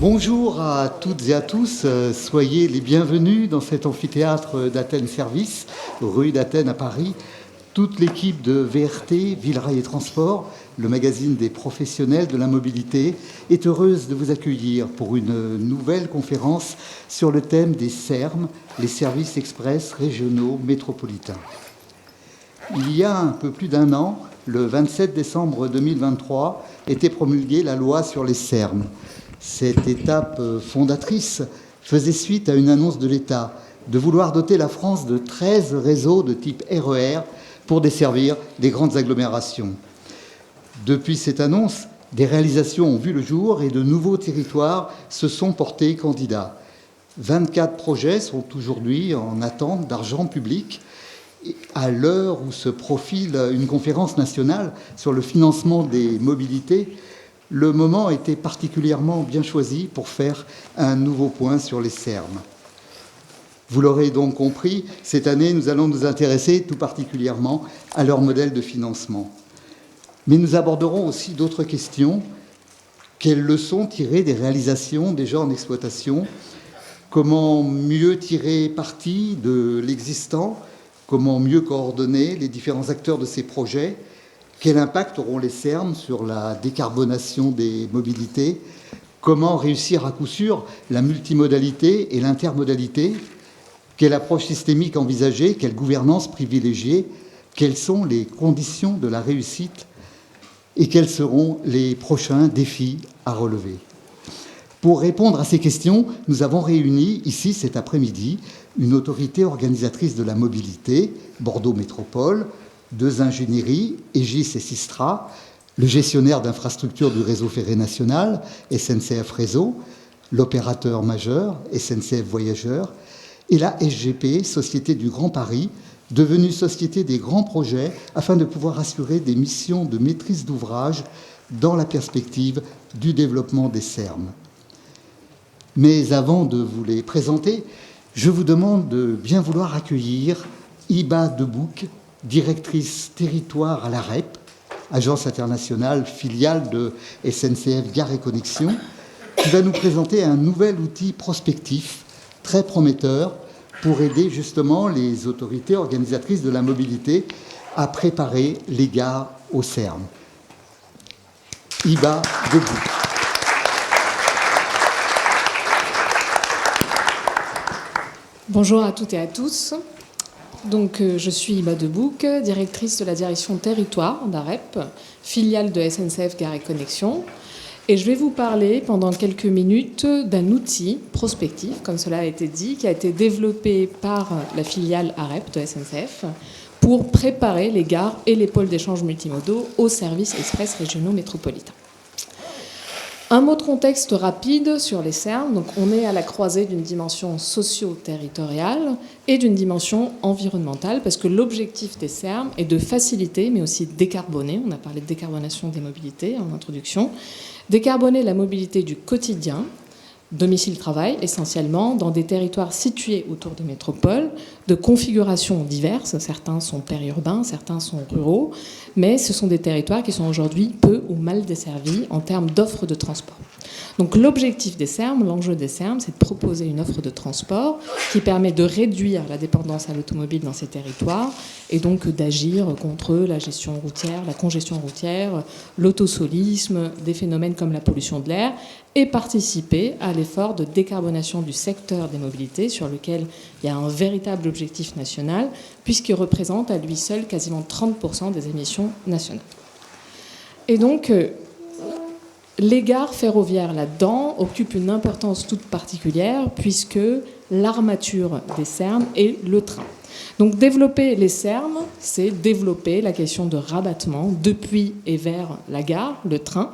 Bonjour à toutes et à tous, soyez les bienvenus dans cet amphithéâtre d'Athènes Service, rue d'Athènes à Paris. Toute l'équipe de VRT, Ville, Rail et Transport, le magazine des professionnels de la mobilité, est heureuse de vous accueillir pour une nouvelle conférence sur le thème des SERM, les services express régionaux métropolitains. Il y a un peu plus d'un an, le 27 décembre 2023, était promulguée la loi sur les SERM. Cette étape fondatrice faisait suite à une annonce de l'État de vouloir doter la France de 13 réseaux de type RER pour desservir des grandes agglomérations. Depuis cette annonce, des réalisations ont vu le jour et de nouveaux territoires se sont portés candidats. 24 projets sont aujourd'hui en attente d'argent public. Et à l'heure où se profile une conférence nationale sur le financement des mobilités, le moment était particulièrement bien choisi pour faire un nouveau point sur les SERM. Vous l'aurez donc compris, cette année, nous allons nous intéresser tout particulièrement à leur modèle de financement. Mais nous aborderons aussi d'autres questions. Quelles leçons tirer des réalisations déjà en exploitation? Comment mieux tirer parti de l'existant? Comment mieux coordonner les différents acteurs de ces projets? Quel impact auront les SERM sur la décarbonation des mobilités? Comment réussir à coup sûr la multimodalité et l'intermodalité? Quelle approche systémique envisager? Quelle gouvernance privilégier? Quelles sont les conditions de la réussite? Et quels seront les prochains défis à relever? Pour répondre à ces questions, nous avons réuni ici cet après-midi une autorité organisatrice de la mobilité, Bordeaux Métropole, deux ingénieries, Egis et Sistra, le gestionnaire d'infrastructures du réseau ferré national, SNCF Réseau, l'opérateur majeur, SNCF Voyageurs, et la SGP, Société du Grand Paris, devenue Société des grands projets, afin de pouvoir assurer des missions de maîtrise d'ouvrage dans la perspective du développement des SERM. Mais avant de vous les présenter, je vous demande de bien vouloir accueillir Iba Debouc, directrice territoire à la REP, agence internationale filiale de SNCF Gare et Connexion, qui va nous présenter un nouvel outil prospectif très prometteur pour aider justement les autorités organisatrices de la mobilité à préparer les gares aux SERM. Iba Debouc. Bonjour à toutes et à tous. Donc, je suis Iba Debouc, directrice de la direction territoire d'AREP, filiale de SNCF Gare et Connexion. Et je vais vous parler pendant quelques minutes d'un outil prospectif, comme cela a été dit, qui a été développé par la filiale AREP de SNCF pour préparer les gares et les pôles d'échange multimodaux aux services express régionaux métropolitains. Un mot de contexte rapide sur les SERM. Donc, on est à la croisée d'une dimension socio-territoriale et d'une dimension environnementale, parce que l'objectif des SERM est de faciliter, mais aussi de décarboner. On a parlé de décarbonation des mobilités en introduction. Décarboner la mobilité du quotidien, domicile-travail essentiellement, dans des territoires situés autour des métropoles, de configurations diverses. Certains sont périurbains, certains sont ruraux, mais ce sont des territoires qui sont aujourd'hui peu ou mal desservis en termes d'offres de transport. Donc l'objectif des SERM, l'enjeu des SERM, c'est de proposer une offre de transport qui permet de réduire la dépendance à l'automobile dans ces territoires et donc d'agir contre la gestion routière, la congestion routière, l'autosolisme, des phénomènes comme la pollution de l'air, et participer à l'effort de décarbonation du secteur des mobilités sur lequel il y a un véritable objectif national puisqu'il représente à lui seul quasiment 30% des émissions nationales. Et donc, les gares ferroviaires là-dedans occupent une importance toute particulière puisque l'armature des SERM est le train. Donc développer les SERM, c'est développer la question de rabattement depuis et vers la gare, le train,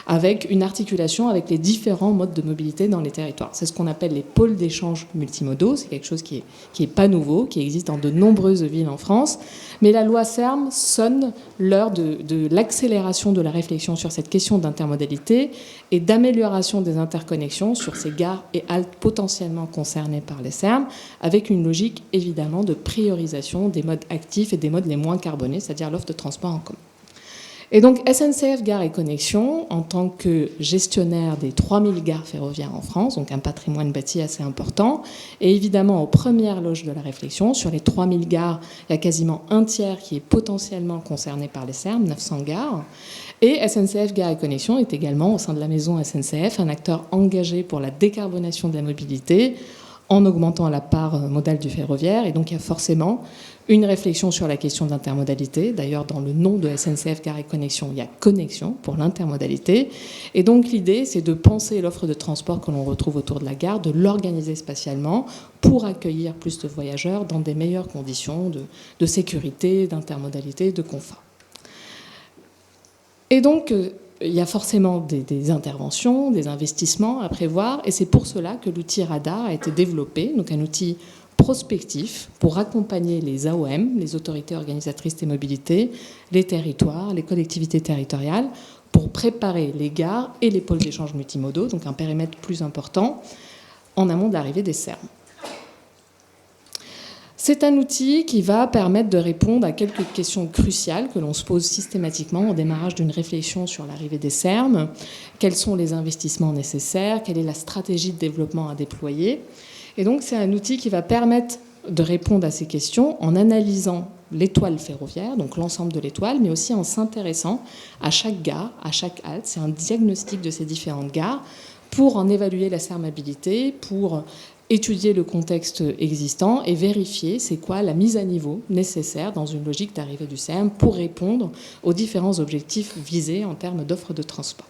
avec une articulation avec les différents modes de mobilité dans les territoires. C'est ce qu'on appelle les pôles d'échange multimodaux. C'est quelque chose qui est pas nouveau, qui existe dans de nombreuses villes en France. Mais la loi SERM sonne l'heure de l'accélération de la réflexion sur cette question d'intermodalité et d'amélioration des interconnexions sur ces gares et haltes potentiellement concernées par les SERM, avec une logique évidemment de priorisation des modes actifs et des modes les moins carbonés, c'est-à-dire l'offre de transport en commun. Et donc SNCF Gares et Connexions, en tant que gestionnaire des 3000 gares ferroviaires en France, donc un patrimoine bâti assez important, est évidemment aux premières loges de la réflexion. Sur les 3000 gares, il y a quasiment un tiers qui est potentiellement concerné par les SERM, 900 gares. Et SNCF Gares et Connexions est également, au sein de la maison SNCF, un acteur engagé pour la décarbonation de la mobilité, en augmentant la part modale du ferroviaire. Et donc il y a forcément une réflexion sur la question de l'intermodalité. D'ailleurs, dans le nom de SNCF Gares et Connexions, il y a connexion pour l'intermodalité. Et donc l'idée, c'est de penser l'offre de transport que l'on retrouve autour de la gare, de l'organiser spatialement pour accueillir plus de voyageurs dans des meilleures conditions de sécurité, d'intermodalité, de confort. Et donc, il y a forcément des interventions, des investissements à prévoir, et c'est pour cela que l'outil Radar a été développé, donc un outil prospectif pour accompagner les AOM, les autorités organisatrices des mobilités, les territoires, les collectivités territoriales, pour préparer les gares et les pôles d'échange multimodaux, donc un périmètre plus important, en amont de l'arrivée des SERM. C'est un outil qui va permettre de répondre à quelques questions cruciales que l'on se pose systématiquement au démarrage d'une réflexion sur l'arrivée des SERM. Quels sont les investissements nécessaires? Quelle est la stratégie de développement à déployer? Et donc, c'est un outil qui va permettre de répondre à ces questions en analysant l'étoile ferroviaire, donc l'ensemble de l'étoile, mais aussi en s'intéressant à chaque gare, à chaque halte. C'est un diagnostic de ces différentes gares pour en évaluer la sermabilité, pour étudier le contexte existant et vérifier c'est quoi la mise à niveau nécessaire dans une logique d'arrivée du SERM pour répondre aux différents objectifs visés en termes d'offres de transport.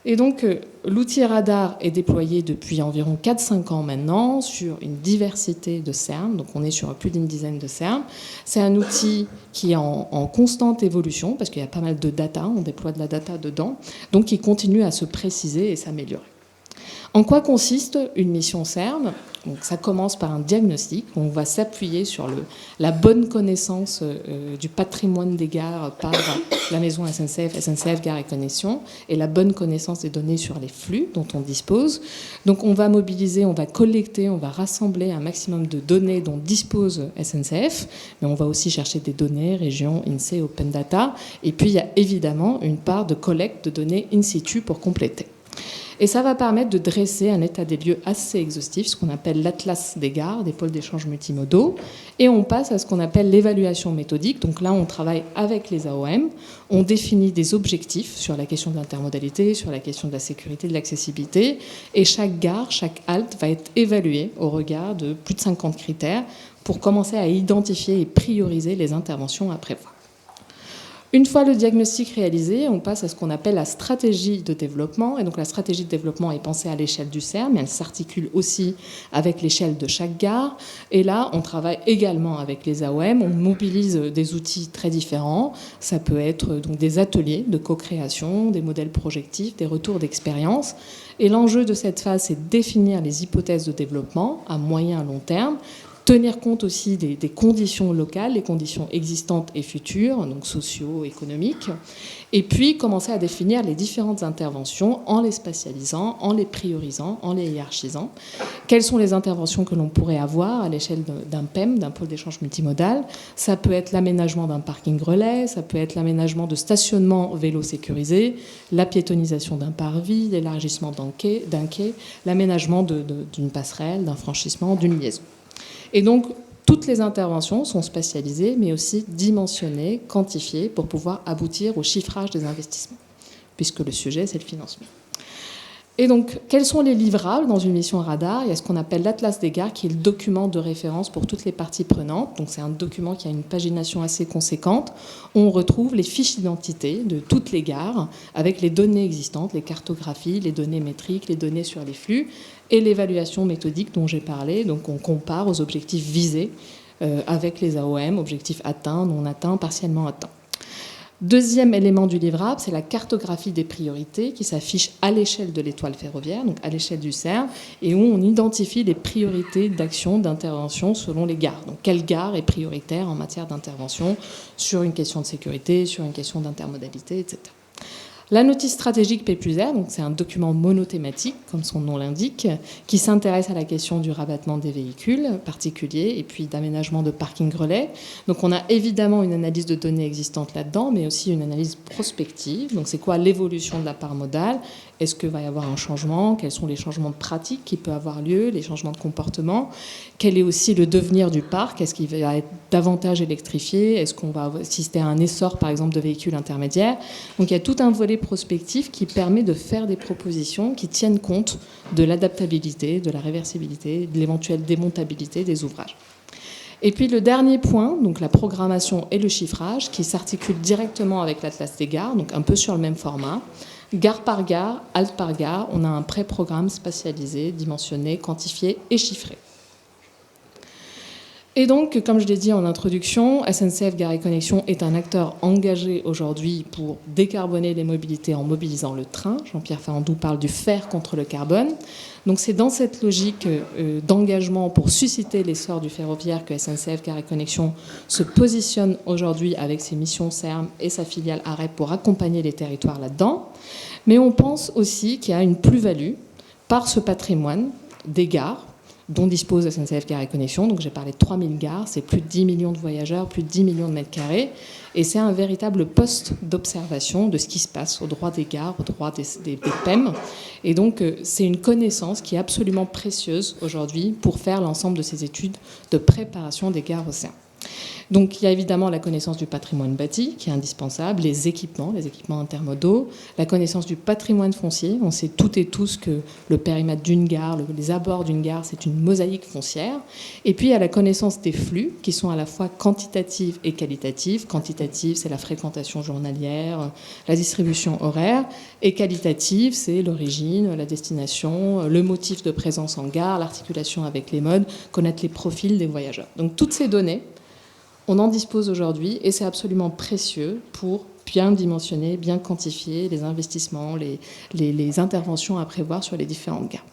Et donc, l'outil Radar est déployé depuis environ 4-5 ans maintenant sur une diversité de SERM. Donc, on est sur plus d'une dizaine de SERM. C'est un outil qui est en constante évolution parce qu'il y a pas mal de data, on déploie de la data dedans, donc qui continue à se préciser et s'améliorer. En quoi consiste une mission SERM? Donc, ça commence par un diagnostic. On va s'appuyer sur la bonne connaissance du patrimoine des gares par la maison SNCF, SNCF Gares et Connexions, et la bonne connaissance des données sur les flux dont on dispose. Donc on va mobiliser, on va collecter, on va rassembler un maximum de données dont dispose SNCF, mais on va aussi chercher des données, régions, INSEE, Open Data, et puis il y a évidemment une part de collecte de données in situ pour compléter. Et ça va permettre de dresser un état des lieux assez exhaustif, ce qu'on appelle l'atlas des gares, des pôles d'échange multimodaux. Et on passe à ce qu'on appelle l'évaluation méthodique. Donc là, on travaille avec les AOM, on définit des objectifs sur la question de l'intermodalité, sur la question de la sécurité, de l'accessibilité. Et chaque gare, chaque halte va être évaluée au regard de plus de 50 critères pour commencer à identifier et prioriser les interventions à prévoir. Une fois le diagnostic réalisé, on passe à ce qu'on appelle la stratégie de développement. Et donc la stratégie de développement est pensée à l'échelle du SERM, mais elle s'articule aussi avec l'échelle de chaque gare. Et là, on travaille également avec les AOM. On mobilise des outils très différents. Ça peut être donc des ateliers de co-création, des modèles projectifs, des retours d'expérience. Et l'enjeu de cette phase, c'est de définir les hypothèses de développement à moyen et long terme, tenir compte aussi des conditions locales, les conditions existantes et futures, donc socio-économiques, et puis commencer à définir les différentes interventions en les spatialisant, en les priorisant, en les hiérarchisant. Quelles sont les interventions que l'on pourrait avoir à l'échelle d'un PEM, d'un pôle d'échange multimodal? Ça peut être l'aménagement d'un parking relais, ça peut être l'aménagement de stationnements vélo sécurisés, la piétonisation d'un parvis, l'élargissement d'un quai, l'aménagement d'une passerelle, d'un franchissement, d'une liaison. Et donc, toutes les interventions sont spatialisées, mais aussi dimensionnées, quantifiées, pour pouvoir aboutir au chiffrage des investissements, puisque le sujet, c'est le financement. Et donc, quels sont les livrables dans une mission Radar? Il y a ce qu'on appelle l'Atlas des gares, qui est le document de référence pour toutes les parties prenantes. Donc, c'est un document qui a une pagination assez conséquente. On retrouve les fiches d'identité de toutes les gares, avec les données existantes, les cartographies, les données métriques, les données sur les flux, et l'évaluation méthodique dont j'ai parlé. Donc, on compare aux objectifs visés avec les AOM, objectifs atteints, non atteints, partiellement atteints. Deuxième élément du livrable, c'est la cartographie des priorités qui s'affiche à l'échelle de l'étoile ferroviaire, donc à l'échelle du SERM, et où on identifie les priorités d'action, d'intervention selon les gares. Donc quelle gare est prioritaire en matière d'intervention sur une question de sécurité, sur une question d'intermodalité, etc. La notice stratégique P+R, donc c'est un document monothématique, comme son nom l'indique, qui s'intéresse à la question du rabattement des véhicules particuliers et puis d'aménagement de parking relais. Donc on a évidemment une analyse de données existantes là-dedans, mais aussi une analyse prospective. Donc c'est quoi l'évolution de la part modale? Est-ce qu'il va y avoir un changement? Quels sont les changements de pratique qui peuvent avoir lieu? Les changements de comportement? Quel est aussi le devenir du parc? Est-ce qu'il va être davantage électrifié? Est-ce qu'on va assister à un essor, par exemple, de véhicules intermédiaires? Donc il y a tout un volet prospectif qui permet de faire des propositions qui tiennent compte de l'adaptabilité, de la réversibilité, de l'éventuelle démontabilité des ouvrages. Et puis le dernier point, donc la programmation et le chiffrage, qui s'articulent directement avec l'Atlas des gares, donc un peu sur le même format. Gare par gare, halte par gare, on a un pré-programme spatialisé, dimensionné, quantifié et chiffré. Et donc, comme je l'ai dit en introduction, SNCF Gares & Connexions est un acteur engagé aujourd'hui pour décarboner les mobilités en mobilisant le train. Jean-Pierre Farandou parle du fer contre le carbone. Donc c'est dans cette logique d'engagement pour susciter l'essor du ferroviaire que SNCF Gares & Connexions se positionne aujourd'hui avec ses missions CERM et sa filiale AREP pour accompagner les territoires là-dedans. Mais on pense aussi qu'il y a une plus-value par ce patrimoine des gares dont dispose SNCF Gares & Connexions. Donc j'ai parlé de 3000 gares, c'est plus de 10 millions de voyageurs, plus de 10 millions de mètres carrés. Et c'est un véritable poste d'observation de ce qui se passe au droit des gares, au droit des PEM. Et donc c'est une connaissance qui est absolument précieuse aujourd'hui pour faire l'ensemble de ces études de préparation des gares au CERN. Donc il y a évidemment la connaissance du patrimoine bâti qui est indispensable, les équipements intermodaux, la connaissance du patrimoine foncier. On sait toutes et tous que le périmètre d'une gare, les abords d'une gare, c'est une mosaïque foncière. Et puis il y a la connaissance des flux qui sont à la fois quantitatives et qualitatives. Quantitative, c'est la fréquentation journalière, la distribution horaire. Et qualitative, c'est l'origine, la destination, le motif de présence en gare, l'articulation avec les modes, connaître les profils des voyageurs. Donc toutes ces données, on en dispose aujourd'hui et c'est absolument précieux pour bien dimensionner, bien quantifier les investissements, les interventions à prévoir sur les différentes gares.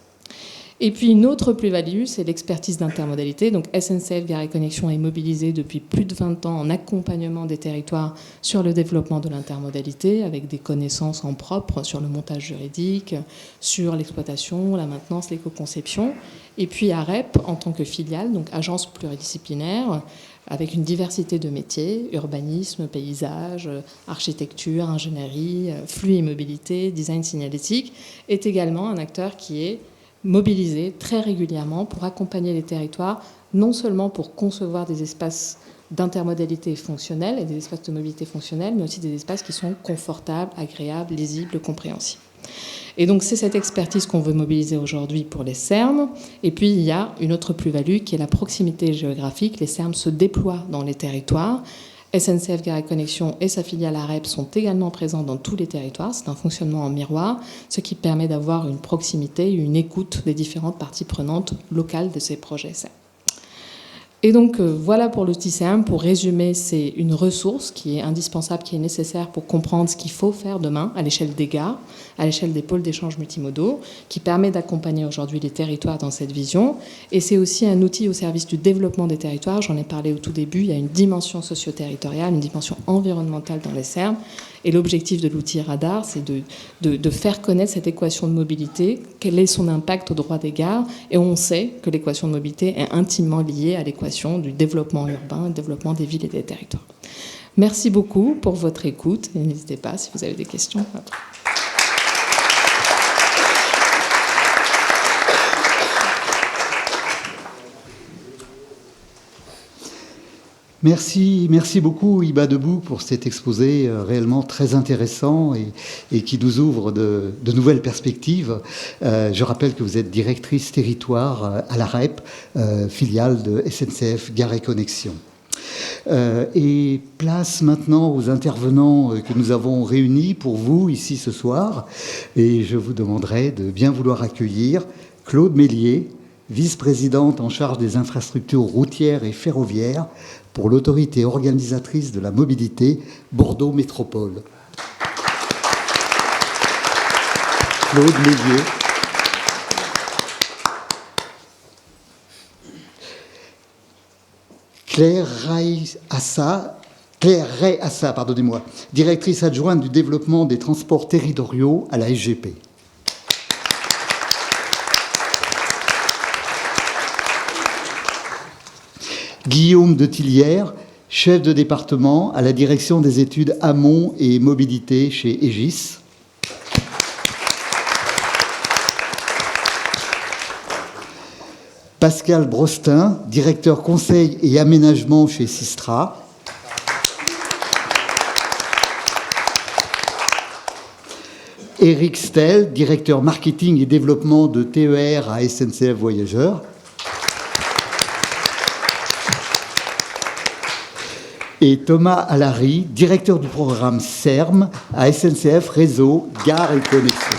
Et puis une autre plus-value, c'est l'expertise d'intermodalité. Donc SNCF Gares & Connexions est mobilisée depuis plus de 20 ans en accompagnement des territoires sur le développement de l'intermodalité, avec des connaissances en propre sur le montage juridique, sur l'exploitation, la maintenance, l'éco-conception. Et puis AREP, en tant que filiale, donc agence pluridisciplinaire, avec une diversité de métiers, urbanisme, paysage, architecture, ingénierie, flux et mobilité, design signalétique, est également un acteur qui est mobilisé très régulièrement pour accompagner les territoires, non seulement pour concevoir des espaces d'intermodalité fonctionnels et des espaces de mobilité fonctionnels, mais aussi des espaces qui sont confortables, agréables, lisibles, compréhensibles. Et donc c'est cette expertise qu'on veut mobiliser aujourd'hui pour les CERM. Et puis il y a une autre plus-value qui est la proximité géographique. Les CERM se déploient dans les territoires. SNCF Gares & Connexions et sa filiale AREP sont également présents dans tous les territoires. C'est un fonctionnement en miroir, ce qui permet d'avoir une proximité, une écoute des différentes parties prenantes locales de ces projets CERM. Et donc voilà pour l'outil CERM. Pour résumer, c'est une ressource qui est indispensable, qui est nécessaire pour comprendre ce qu'il faut faire demain à l'échelle des gares, à l'échelle des pôles d'échange multimodaux, qui permet d'accompagner aujourd'hui les territoires dans cette vision. Et c'est aussi un outil au service du développement des territoires. J'en ai parlé au tout début. Il y a une dimension socio-territoriale, une dimension environnementale dans les CERM. Et l'objectif de l'outil Radar, c'est de faire connaître cette équation de mobilité, quel est son impact au droit des gares. Et on sait que l'équation de mobilité est intimement liée à l'équation du développement urbain, du développement des villes et des territoires. Merci beaucoup pour votre écoute et n'hésitez pas si vous avez des questions. Merci beaucoup Iba Debout pour cet exposé réellement très intéressant et qui nous ouvre de nouvelles perspectives. Je rappelle que vous êtes directrice territoire à l'AREP, filiale de SNCF Gares & Connexions. Et place maintenant aux intervenants que nous avons réunis pour vous ici ce soir. Et je vous demanderai de bien vouloir accueillir Claude Mélier, vice-présidente en charge des infrastructures routières et ferroviaires pour l'autorité organisatrice de la mobilité Bordeaux Métropole. Claude Mélier. Claire Raïssa, Claire Ray-Assa, pardonnez-moi, directrice adjointe du développement des transports territoriaux à la SGP. Guillaume de Tillières, chef de département à la direction des études amont et mobilité chez Aegis. Pascal Brostin, directeur conseil et aménagement chez Sistra. Éric Stel, directeur marketing et développement de TER à SNCF Voyageurs. Et Thomas Allary, directeur du programme SERM à SNCF Réseau, Gare et Connexion.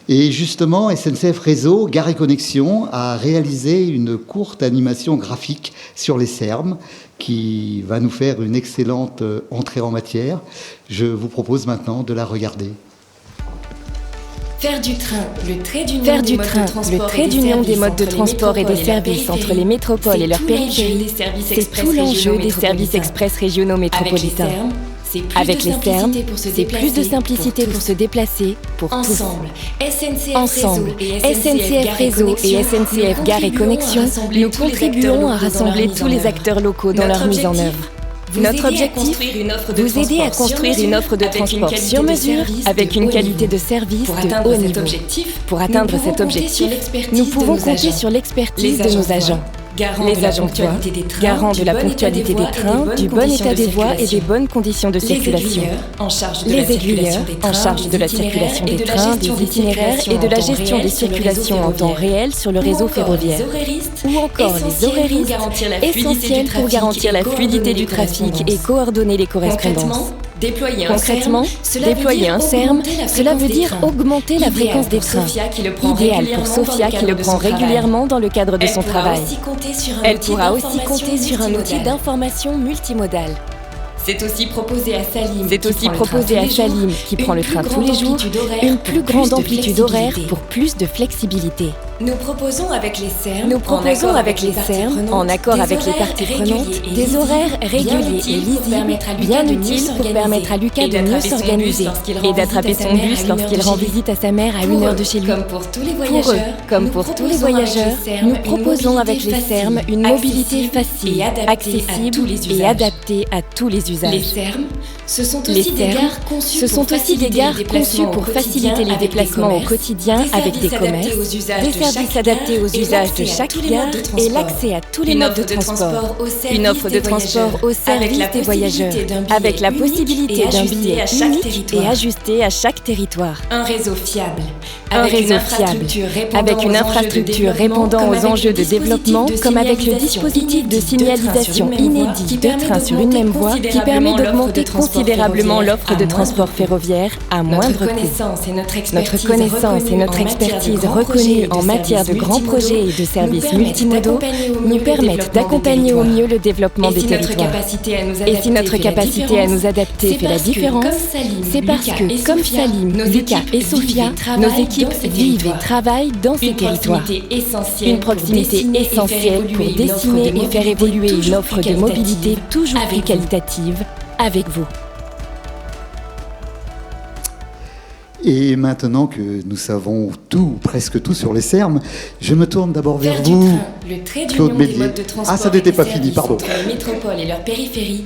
Et justement, SNCF Réseau, Gare et Connexion a réalisé une courte animation graphique sur les SERM qui va nous faire une excellente entrée en matière. Je vous propose maintenant de la regarder. Faire du train, le trait d'union des modes de transport et des services entre les métropoles et leurs périphéries, c'est tout l'enjeu des services express régionaux métropolitains. Avec les SERM, c'est plus de simplicité pour se déplacer, pour Ensemble, Ensemble, SNCF Réseau et SNCF Gare et Connexion, nous contribuons à rassembler tous les acteurs locaux dans leur mise en œuvre. Notre objectif, vous aider à construire une offre de transport sur mesure avec une qualité de service de haut niveau. Pour atteindre cet objectif, nous pouvons compter sur l'expertise de nos agents. Les agents garants de la ponctualité des trains, du bon état des voies et des bonnes conditions de circulation. Les aiguilleurs, en charge de la circulation des trains, des itinéraires et de la gestion des circulations en temps réel sur le réseau ferroviaire. Ou encore les horaires essentiels pour garantir la fluidité du trafic et coordonner les correspondances. Concrètement, déployer un SERM, cela veut dire augmenter la fréquence des trains. Idéal pour Sophia qui le prend régulièrement dans le cadre de son travail. Elle pourra aussi compter sur un outil d'information multimodal. C'est aussi proposé à Salim qui prend le train tous les jours, une plus grande amplitude horaire pour plus de flexibilité. Nous proposons avec les SERM, en accord avec les parties prenantes, des horaires réguliers et lisibles, bien utiles pour permettre à Lucas de mieux s'organiser et d'attraper son bus lorsqu'il rend visite à sa mère à 1 heure de chez lui. Pour eux, comme pour tous les voyageurs, nous proposons avec les SERM une mobilité facile, accessible et adaptée à tous les usages. Les SERM, ce sont aussi des gares conçues pour faciliter les déplacements au quotidien avec des commerces, des services adaptés aux usages de chaque gare et l'accès à tous les modes de transport. Une offre de transport au service des voyageurs, avec la possibilité d'un billet unique et ajusté à chaque territoire. Un réseau fiable, avec une infrastructure répondant aux enjeux de développement, comme avec le dispositif de signalisation inédit de train sur une même voie qui permet d'augmenter considérablement l'offre de transport ferroviaire à moindre coût. Notre connaissance et notre expertise reconnues en matière de grands projets et de services multimodaux nous permettent d'accompagner au mieux le développement des territoires. Et si notre capacité à nous adapter fait la différence, c'est parce que, comme Salim, Lucas et Sophia, nos équipes vivent et travaillent dans ces territoires. Une proximité essentielle pour dessiner et faire évoluer une offre de mobilité toujours plus qualitative avec vous. Et maintenant que nous savons tout, presque tout sur les SERM, je me tourne d'abord vers vous, Claude Mélier. Ah, ça n'était pas fini, pardon. Entre les métropoles et leurs périphéries.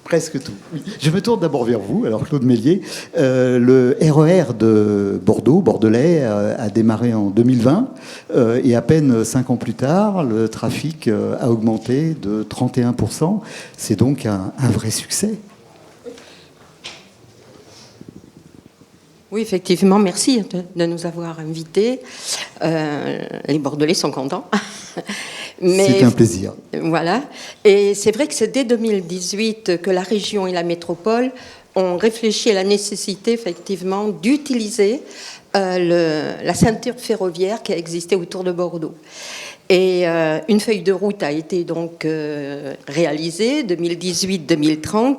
Presque tout. Oui. Je me tourne d'abord vers vous, alors Claude Mélier. Le RER de Bordeaux, bordelais, a démarré en 2020 et à peine 5 ans plus tard, le trafic a augmenté de 31%. C'est donc un vrai succès. Oui, effectivement, merci de nous avoir invités. Les Bordelais sont contents. C'est un plaisir. Voilà. Et c'est vrai que c'est dès 2018 que la région et la métropole ont réfléchi à la nécessité, effectivement, d'utiliser la ceinture ferroviaire qui a existé autour de Bordeaux. Et une feuille de route a été donc réalisée, 2018-2030,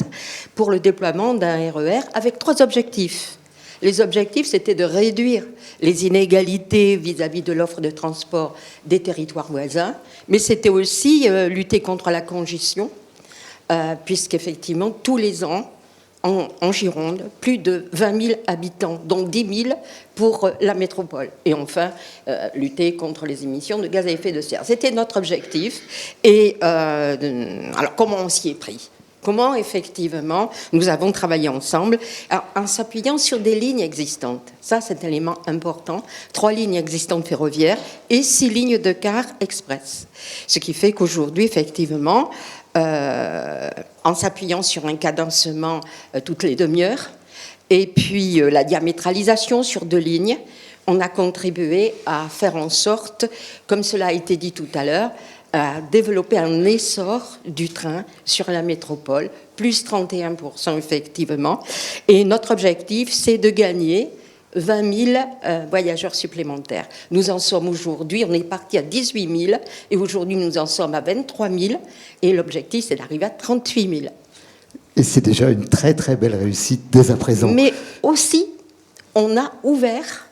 pour le déploiement d'un RER avec 3 objectifs. Les objectifs, c'était de réduire les inégalités vis-à-vis de l'offre de transport des territoires voisins, mais c'était aussi lutter contre la congestion, puisqu'effectivement, tous les ans, en Gironde, plus de 20 000 habitants, dont 10 000 pour la métropole. Et enfin, lutter contre les émissions de gaz à effet de serre. C'était notre objectif. Et alors, comment on s'y est pris ? Comment, effectivement, nous avons travaillé ensemble en s'appuyant sur des lignes existantes. Ça, c'est un élément important. 3 lignes existantes ferroviaires et 6 lignes de car express. Ce qui fait qu'aujourd'hui, effectivement, en s'appuyant sur un cadencement toutes les demi-heures, et puis la diamétralisation sur 2 lignes, on a contribué à faire en sorte, comme cela a été dit tout à l'heure, à développer un essor du train sur la métropole, plus 31% effectivement. Et notre objectif, c'est de gagner 20 000 voyageurs supplémentaires. Nous en sommes aujourd'hui, on est parti à 18 000 et aujourd'hui nous en sommes à 23 000 et l'objectif c'est d'arriver à 38 000. Et c'est déjà une très très belle réussite dès à présent. Mais aussi, on a ouvert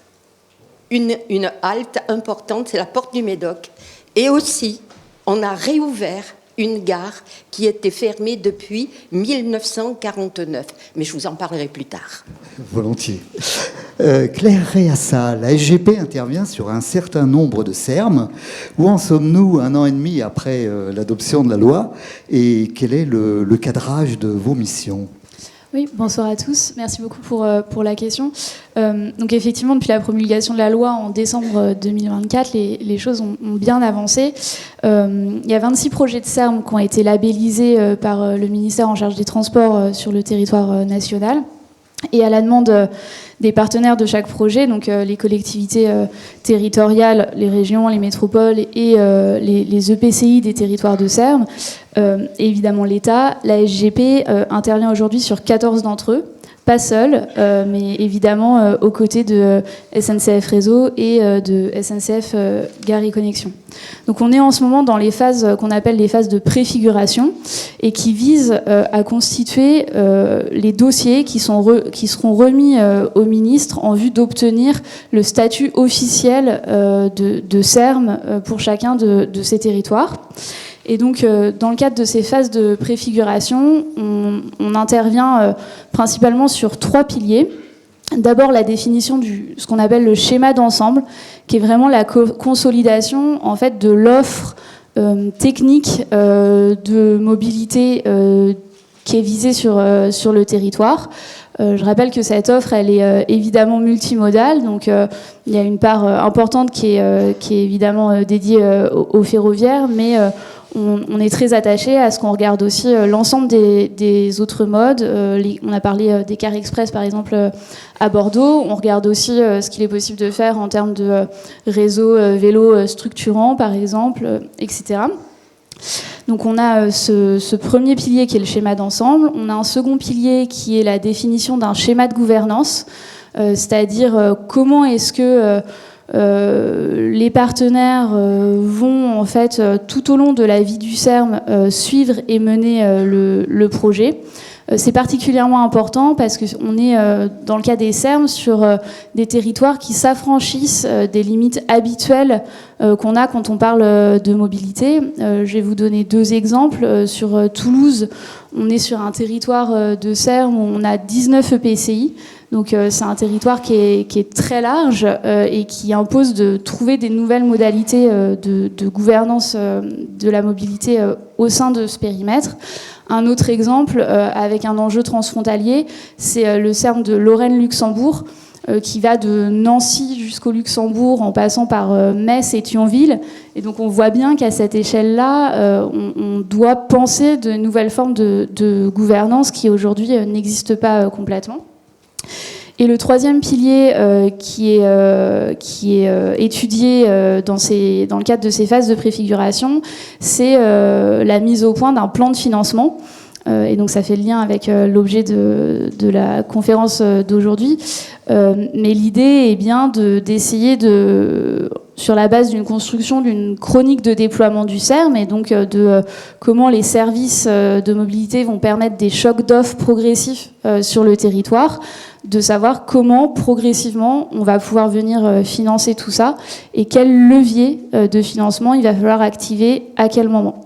une halte importante, c'est la porte du Médoc. Et aussi, on a réouvert une gare qui était fermée depuis 1949. Mais je vous en parlerai plus tard. Volontiers. Claire Réassa, la SGP intervient sur un certain nombre de SERM. Où en sommes-nous 1 an et demi après l'adoption de la loi? Et quel est le cadrage de vos missions? Oui, bonsoir à tous. Merci beaucoup pour la question. Donc effectivement, depuis la promulgation de la loi en décembre 2024, les choses ont bien avancé. Il y a 26 projets de SERM qui ont été labellisés par le ministère en charge des Transports sur le territoire national. Et à la demande des partenaires de chaque projet, donc les collectivités territoriales, les régions, les métropoles et les EPCI des territoires de SERM, et évidemment l'État, la SGP intervient aujourd'hui sur 14 d'entre eux, pas seule, mais évidemment aux côtés de SNCF Réseau et de SNCF Gare et Connexion. Donc on est en ce moment dans les phases qu'on appelle les phases de préfiguration et qui visent à constituer les dossiers qui seront remis au ministre en vue d'obtenir le statut officiel de SERM pour chacun de ces territoires. Et donc, dans le cadre de ces phases de préfiguration, on intervient principalement sur 3 piliers. D'abord, la définition ce qu'on appelle le schéma d'ensemble, qui est vraiment la consolidation en fait, de l'offre technique de mobilité qui est visée sur le territoire. Je rappelle que cette offre, elle est évidemment multimodale, donc il y a une part importante qui est évidemment dédiée au ferroviaire, mais on est très attaché à ce qu'on regarde aussi l'ensemble des autres modes. On a parlé des cars express, par exemple, à Bordeaux. On regarde aussi ce qu'il est possible de faire en termes de réseau vélo structurant, par exemple, etc. Donc on a ce premier pilier qui est le schéma d'ensemble. On a un second pilier qui est la définition d'un schéma de gouvernance, c'est-à-dire comment est-ce que les partenaires vont en fait tout au long de la vie du SERM suivre et mener le projet. C'est particulièrement important parce qu'on est dans le cas des SERM sur des territoires qui s'affranchissent des limites habituelles qu'on a quand on parle de mobilité. Je vais vous donner 2 exemples. Sur Toulouse, on est sur un territoire de SERM où on a 19 EPCI. Donc c'est un territoire qui est très large et qui impose de trouver des nouvelles modalités de gouvernance de la mobilité au sein de ce périmètre. Un autre exemple avec un enjeu transfrontalier, c'est le SERM de Lorraine-Luxembourg qui va de Nancy jusqu'au Luxembourg en passant par Metz et Thionville. Et donc on voit bien qu'à cette échelle-là, on doit penser de nouvelles formes de gouvernance qui aujourd'hui n'existent pas complètement. Et le troisième pilier qui est étudié dans le cadre de ces phases de préfiguration, c'est la mise au point d'un plan de financement. Et donc ça fait le lien avec l'objet de la conférence d'aujourd'hui. Mais l'idée est bien d'essayer de sur la base d'une construction d'une chronique de déploiement du CERM et donc de comment les services de mobilité vont permettre des chocs d'offres progressifs sur le territoire, de savoir comment progressivement on va pouvoir venir financer tout ça et quel levier de financement il va falloir activer à quel moment.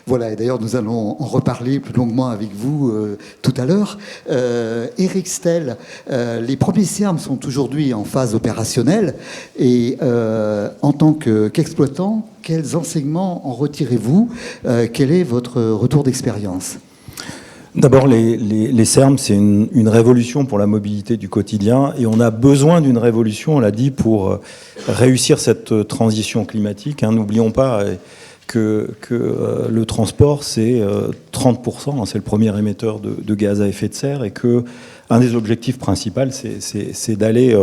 Voilà, et d'ailleurs nous allons en reparler plus longuement avec vous tout à l'heure. Eric Stell, les premiers CERM sont aujourd'hui en phase opérationnelle et en tant qu'exploitant, quels enseignements en retirez-vous? Quel est votre retour d'expérience? D'abord, les CERM, c'est une révolution pour la mobilité du quotidien et on a besoin d'une révolution, on l'a dit, pour réussir cette transition climatique. N'oublions pas que le transport, c'est 30%, c'est le premier émetteur de gaz à effet de serre et qu'un des objectifs principaux, c'est d'aller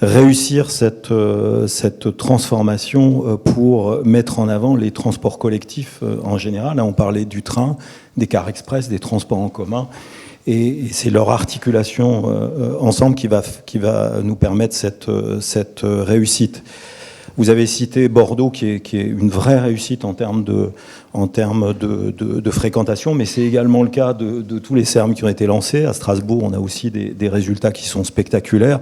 réussir cette transformation pour mettre en avant les transports collectifs en général. Là, on parlait du train, des cars express, des transports en commun. Et c'est leur articulation ensemble qui va nous permettre cette réussite. Vous avez cité Bordeaux, qui est une vraie réussite en termes de fréquentation, mais c'est également le cas de tous les CERM qui ont été lancés. À Strasbourg, on a aussi des résultats qui sont spectaculaires.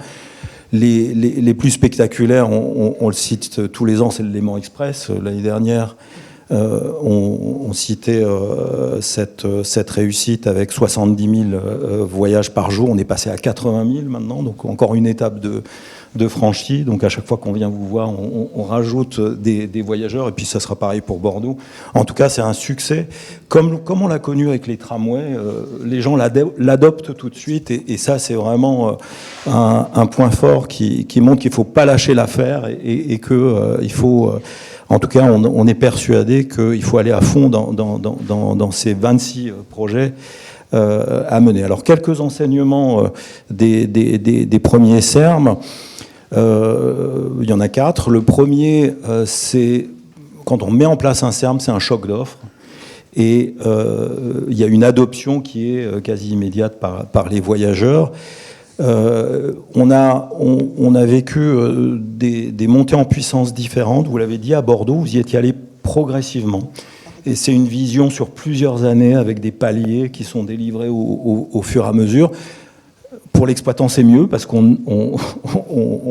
Les plus spectaculaires, on le cite tous les ans, c'est le Léman Express. L'année dernière, on citait cette réussite avec 70 000 voyages par jour. On est passé à 80 000 maintenant, donc encore une étape de franchie. Donc à chaque fois qu'on vient vous voir, on rajoute des voyageurs, et puis ça sera pareil pour Bordeaux. En tout cas, c'est un succès. Comme on l'a connu avec les tramways, les gens l'adoptent tout de suite, et ça, c'est vraiment un point fort qui montre qu'il ne faut pas lâcher l'affaire, et qu'il faut... En tout cas, on est persuadé qu'il faut aller à fond dans ces 26 projets à mener. Alors, quelques enseignements des premiers CERM. Il y en a 4. Le premier, c'est quand on met en place un CERM, c'est un choc d'offres. Et il y a une adoption qui est quasi immédiate par les voyageurs. On a vécu des montées en puissance différentes. Vous l'avez dit, à Bordeaux, vous y étiez allé progressivement. Et c'est une vision sur plusieurs années avec des paliers qui sont délivrés au fur et à mesure. Pour l'exploitant, c'est mieux parce qu'on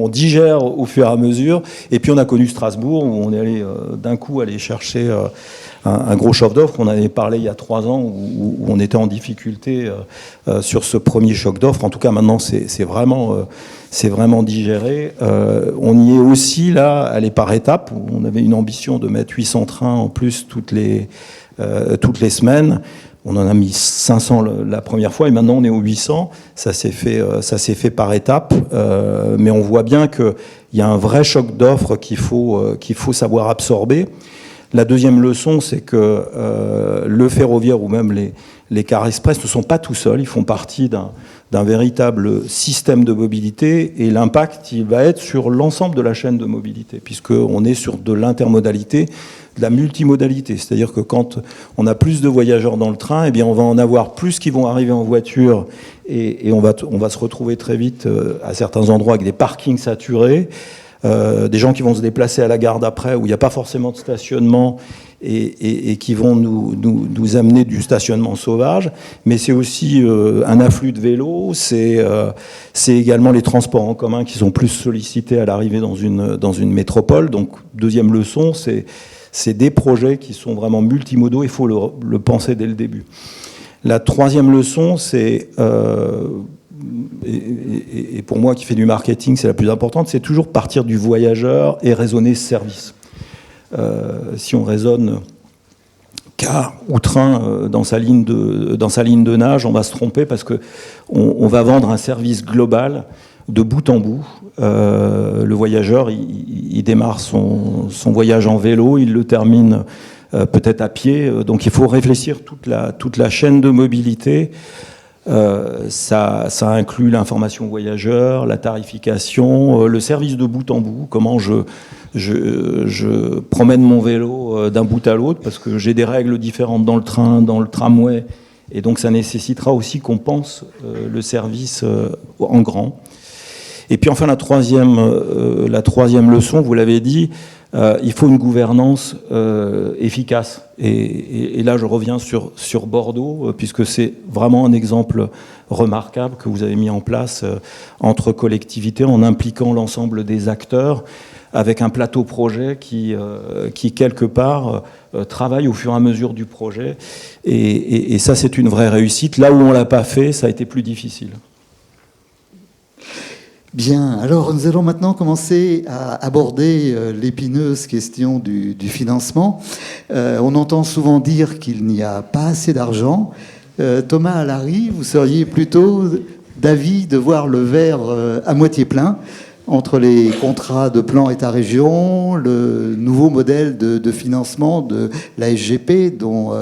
digère au fur et à mesure. Et puis on a connu Strasbourg où on est allé d'un coup aller chercher un gros choc d'offres. On avait parlé il y a 3 ans où on était en difficulté sur ce premier choc d'offres. En tout cas, maintenant, c'est vraiment digéré. On y est aussi là, aller par étapes. On avait une ambition de mettre 800 trains en plus toutes les semaines. On en a mis 500 la première fois et maintenant on est aux 800. Ça s'est fait par étapes, mais on voit bien qu'il y a un vrai choc d'offres qu'il faut savoir absorber. La deuxième leçon, c'est que le ferroviaire ou même les cars express ne sont pas tout seuls. Ils font partie d'un véritable système de mobilité et l'impact, il va être sur l'ensemble de la chaîne de mobilité puisqu'on est sur de l'intermodalité, de la multimodalité. C'est-à-dire que quand on a plus de voyageurs dans le train, eh bien on va en avoir plus qui vont arriver en voiture et on va se retrouver très vite à certains endroits avec des parkings saturés. Des gens qui vont se déplacer à la gare d'après où il n'y a pas forcément de stationnement et qui vont nous amener du stationnement sauvage, mais c'est aussi un afflux de vélos, c'est également les transports en commun qui sont plus sollicités à l'arrivée dans une métropole. Donc deuxième leçon, c'est des projets qui sont vraiment multimodaux, il faut le penser dès le début. La troisième leçon, c'est... Et pour moi qui fais du marketing, c'est la plus importante, c'est toujours partir du voyageur et raisonner service. Si on raisonne car ou train dans sa ligne de nage, on va se tromper parce qu'on va vendre un service global de bout en bout. Le voyageur, il démarre son voyage en vélo, il le termine peut-être à pied, donc il faut réfléchir toute la chaîne de mobilité. Ça inclut l'information voyageur, la tarification, le service de bout en bout, comment je promène mon vélo d'un bout à l'autre, parce que j'ai des règles différentes dans le train, dans le tramway, et donc ça nécessitera aussi qu'on pense le service en grand. Et puis enfin, la troisième leçon, vous l'avez dit, il faut une gouvernance efficace. Et là, je reviens sur Bordeaux, puisque c'est vraiment un exemple remarquable que vous avez mis en place entre collectivités, en impliquant l'ensemble des acteurs, avec un plateau projet qui quelque part, travaille au fur et à mesure du projet. Et ça, c'est une vraie réussite. Là où on ne l'a pas fait, ça a été plus difficile. Bien, alors nous allons maintenant commencer à aborder l'épineuse question du financement. On entend souvent dire qu'il n'y a pas assez d'argent. Thomas Allary, vous seriez plutôt d'avis de voir le verre à moitié plein entre les contrats de plan État-région, le nouveau modèle de financement de la SGP dont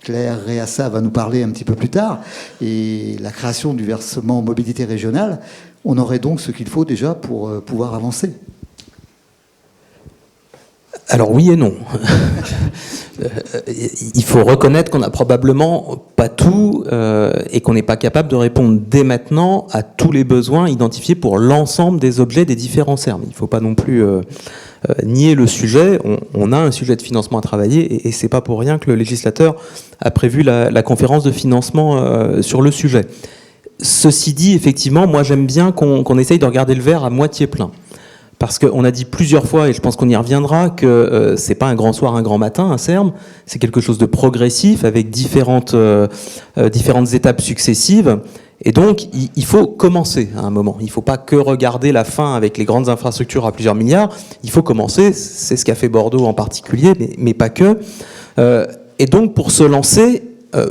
Claire Réassa va nous parler un petit peu plus tard, et la création du versement mobilité régionale. On aurait donc ce qu'il faut déjà pour pouvoir avancer. Alors oui et non. Il faut reconnaître qu'on n'a probablement pas tout et qu'on n'est pas capable de répondre dès maintenant à tous les besoins identifiés pour l'ensemble des objets des différents CERM. Il ne faut pas non plus nier le sujet. On a un sujet de financement à travailler et c'est pas pour rien que le législateur a prévu la conférence de financement sur le sujet. Ceci dit, effectivement, moi j'aime bien qu'on essaye de regarder le verre à moitié plein. Parce qu'on a dit plusieurs fois, et je pense qu'on y reviendra, que c'est pas un grand soir, un grand matin, un CERM, c'est quelque chose de progressif, avec différentes étapes successives. Et donc, il faut commencer à un moment. Il ne faut pas que regarder la fin avec les grandes infrastructures à plusieurs milliards. Il faut commencer, c'est ce qu'a fait Bordeaux en particulier, mais pas que. Et donc, pour se lancer,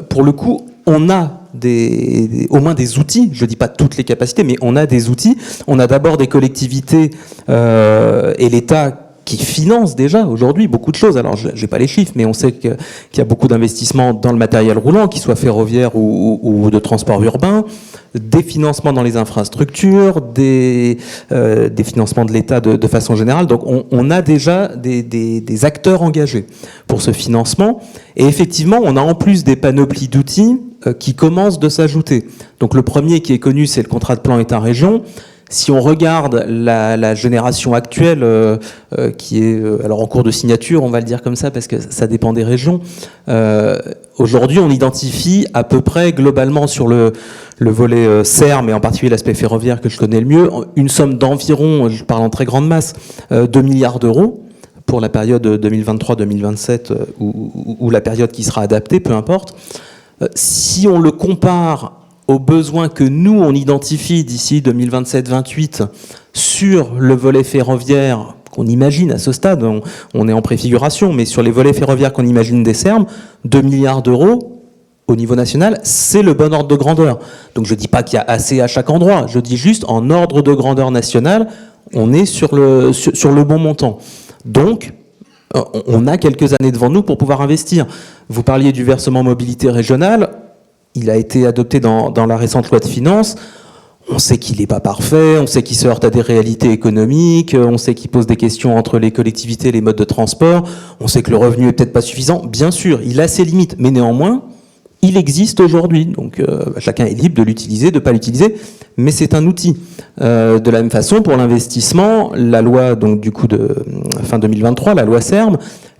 pour le coup, on a au moins des outils, je ne dis pas toutes les capacités, mais on a des outils. On a d'abord des collectivités et l'État qui financent déjà aujourd'hui beaucoup de choses. Alors, je n'ai pas les chiffres, mais on sait qu'il y a beaucoup d'investissements dans le matériel roulant, qu'il soit ferroviaire ou de transport urbain, des financements dans les infrastructures, des financements de l'État de façon générale. Donc, on a déjà des acteurs engagés pour ce financement. Et effectivement, on a en plus des panoplies d'outils qui commencent de s'ajouter. Donc, le premier qui est connu, c'est le contrat de plan État-région. Si on regarde la génération actuelle, qui est alors en cours de signature, on va le dire comme ça, parce que ça dépend des régions, aujourd'hui on identifie à peu près globalement sur le volet CERM, et en particulier l'aspect ferroviaire que je connais le mieux, une somme d'environ, je parle en très grande masse, 2 milliards d'euros pour la période 2023-2027 ou la période qui sera adaptée, peu importe. Si on le compare aux besoins que nous, on identifie d'ici 2027-28 sur le volet ferroviaire qu'on imagine à ce stade, on est en préfiguration, mais sur les volets ferroviaires qu'on imagine des CERM, 2 milliards d'euros au niveau national, c'est le bon ordre de grandeur. Donc je ne dis pas qu'il y a assez à chaque endroit, je dis juste en ordre de grandeur national, on est sur le bon montant. Donc, on a quelques années devant nous pour pouvoir investir. Vous parliez du versement mobilité régionale. Il a été adopté dans la récente loi de finances. On sait qu'il n'est pas parfait, on sait qu'il se heurte à des réalités économiques, on sait qu'il pose des questions entre les collectivités et les modes de transport, on sait que le revenu est peut-être pas suffisant. Bien sûr, il a ses limites, mais néanmoins, il existe aujourd'hui. Donc chacun est libre de l'utiliser, de ne pas l'utiliser, mais c'est un outil. De la même façon, pour l'investissement, la loi donc du coup de fin 2023, la loi CERM,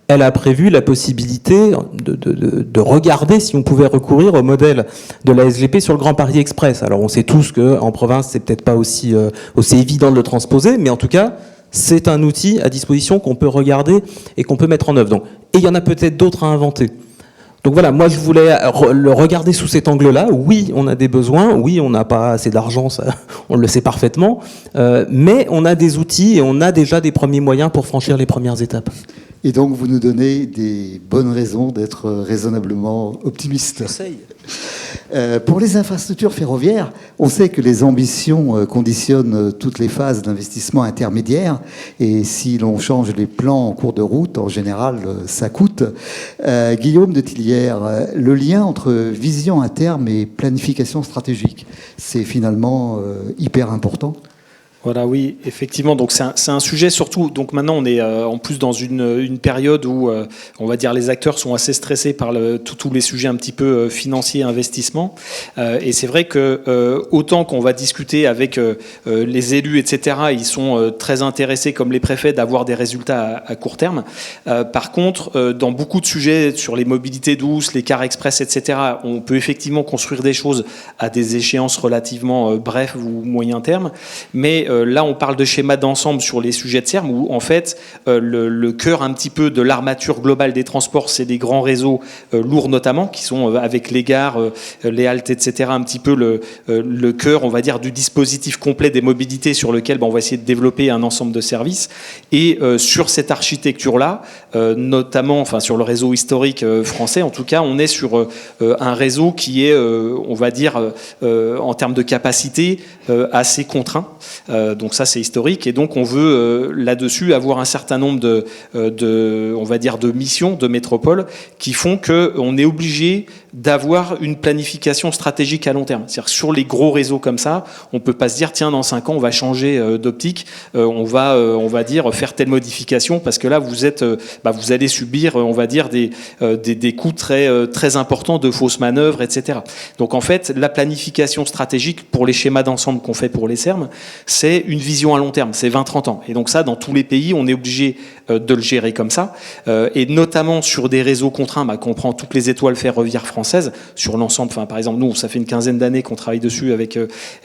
elle a prévu la possibilité de regarder si on pouvait recourir au modèle de la SGP sur le Grand Paris Express. Alors on sait tous qu'en province, c'est peut-être pas aussi évident de le transposer, mais en tout cas, c'est un outil à disposition qu'on peut regarder et qu'on peut mettre en œuvre. Donc, et il y en a peut-être d'autres à inventer. Donc voilà, moi je voulais le regarder sous cet angle-là. Oui, on a des besoins, oui, on n'a pas assez d'argent, ça, on le sait parfaitement, mais on a des outils et on a déjà des premiers moyens pour franchir les premières étapes. Et donc, vous nous donnez des bonnes raisons d'être raisonnablement optimiste. Pour les infrastructures ferroviaires, on sait que les ambitions conditionnent toutes les phases d'investissement intermédiaire. Et si l'on change les plans en cours de route, en général, ça coûte. Guillaume de Tillières, le lien entre vision à terme et planification stratégique, c'est finalement hyper important. Voilà, oui, effectivement. Donc c'est un sujet surtout. Donc maintenant, on est en plus dans une période où on va dire les acteurs sont assez stressés par tous les sujets un petit peu financiers, investissement. Et c'est vrai que autant qu'on va discuter avec les élus, etc., ils sont très intéressés, comme les préfets, d'avoir des résultats à court terme. Par contre, dans beaucoup de sujets sur les mobilités douces, les cars express, etc., on peut effectivement construire des choses à des échéances relativement brefs ou moyen terme, mais là on parle de schéma d'ensemble sur les sujets de SERM où en fait le cœur un petit peu de l'armature globale des transports, c'est des grands réseaux lourds notamment, qui sont avec les gares, les haltes, etc., un petit peu le cœur, on va dire, du dispositif complet des mobilités sur lequel on va essayer de développer un ensemble de services. Et sur cette architecture-là, notamment enfin, sur le réseau historique français, en tout cas, on est sur un réseau qui est, on va dire, en termes de capacité, assez contraint. Donc ça, c'est historique. Et donc, on veut là-dessus avoir un certain nombre on va dire, de missions de métropole qui font qu'on est obligé d'avoir une planification stratégique à long terme. C'est-à-dire sur les gros réseaux comme ça, on ne peut pas se dire, tiens, dans 5 ans, on va changer d'optique, on va dire, faire telle modification, parce que là, vous allez subir, on va dire, des coûts très, très importants de fausses manœuvres, etc. Donc en fait, la planification stratégique pour les schémas d'ensemble qu'on fait pour les SERM, c'est une vision à long terme, c'est 20-30 ans. Et donc ça, dans tous les pays, on est obligé de le gérer comme ça. Et notamment sur des réseaux contraints, qu'on prend toutes les étoiles ferroviaires françaises, sur l'ensemble, par exemple, nous, ça fait une quinzaine d'années qu'on travaille dessus avec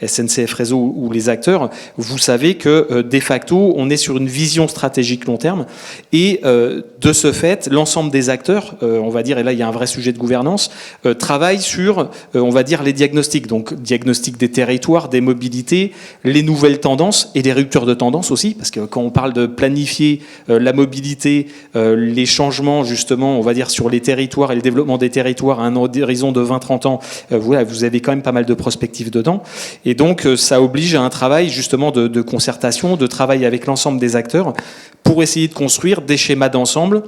SNCF Réseau ou les acteurs. Vous savez que, de facto, on est sur une vision stratégique long terme. Et de ce fait, l'ensemble des acteurs, on va dire, et là, il y a un vrai sujet de gouvernance, travaillent sur, on va dire, les diagnostics. Donc, diagnostic des territoires, des mobilités, les nouvelles tendances et les ruptures de tendance aussi, parce que quand on parle de planifier la mobilité, les changements, justement, on va dire, sur les territoires et le développement des territoires à un horizon de 20-30 ans, voilà, vous avez quand même pas mal de prospectives dedans. Et donc, ça oblige à un travail, justement, de concertation, de travail avec l'ensemble des acteurs pour essayer de construire des schémas d'ensemble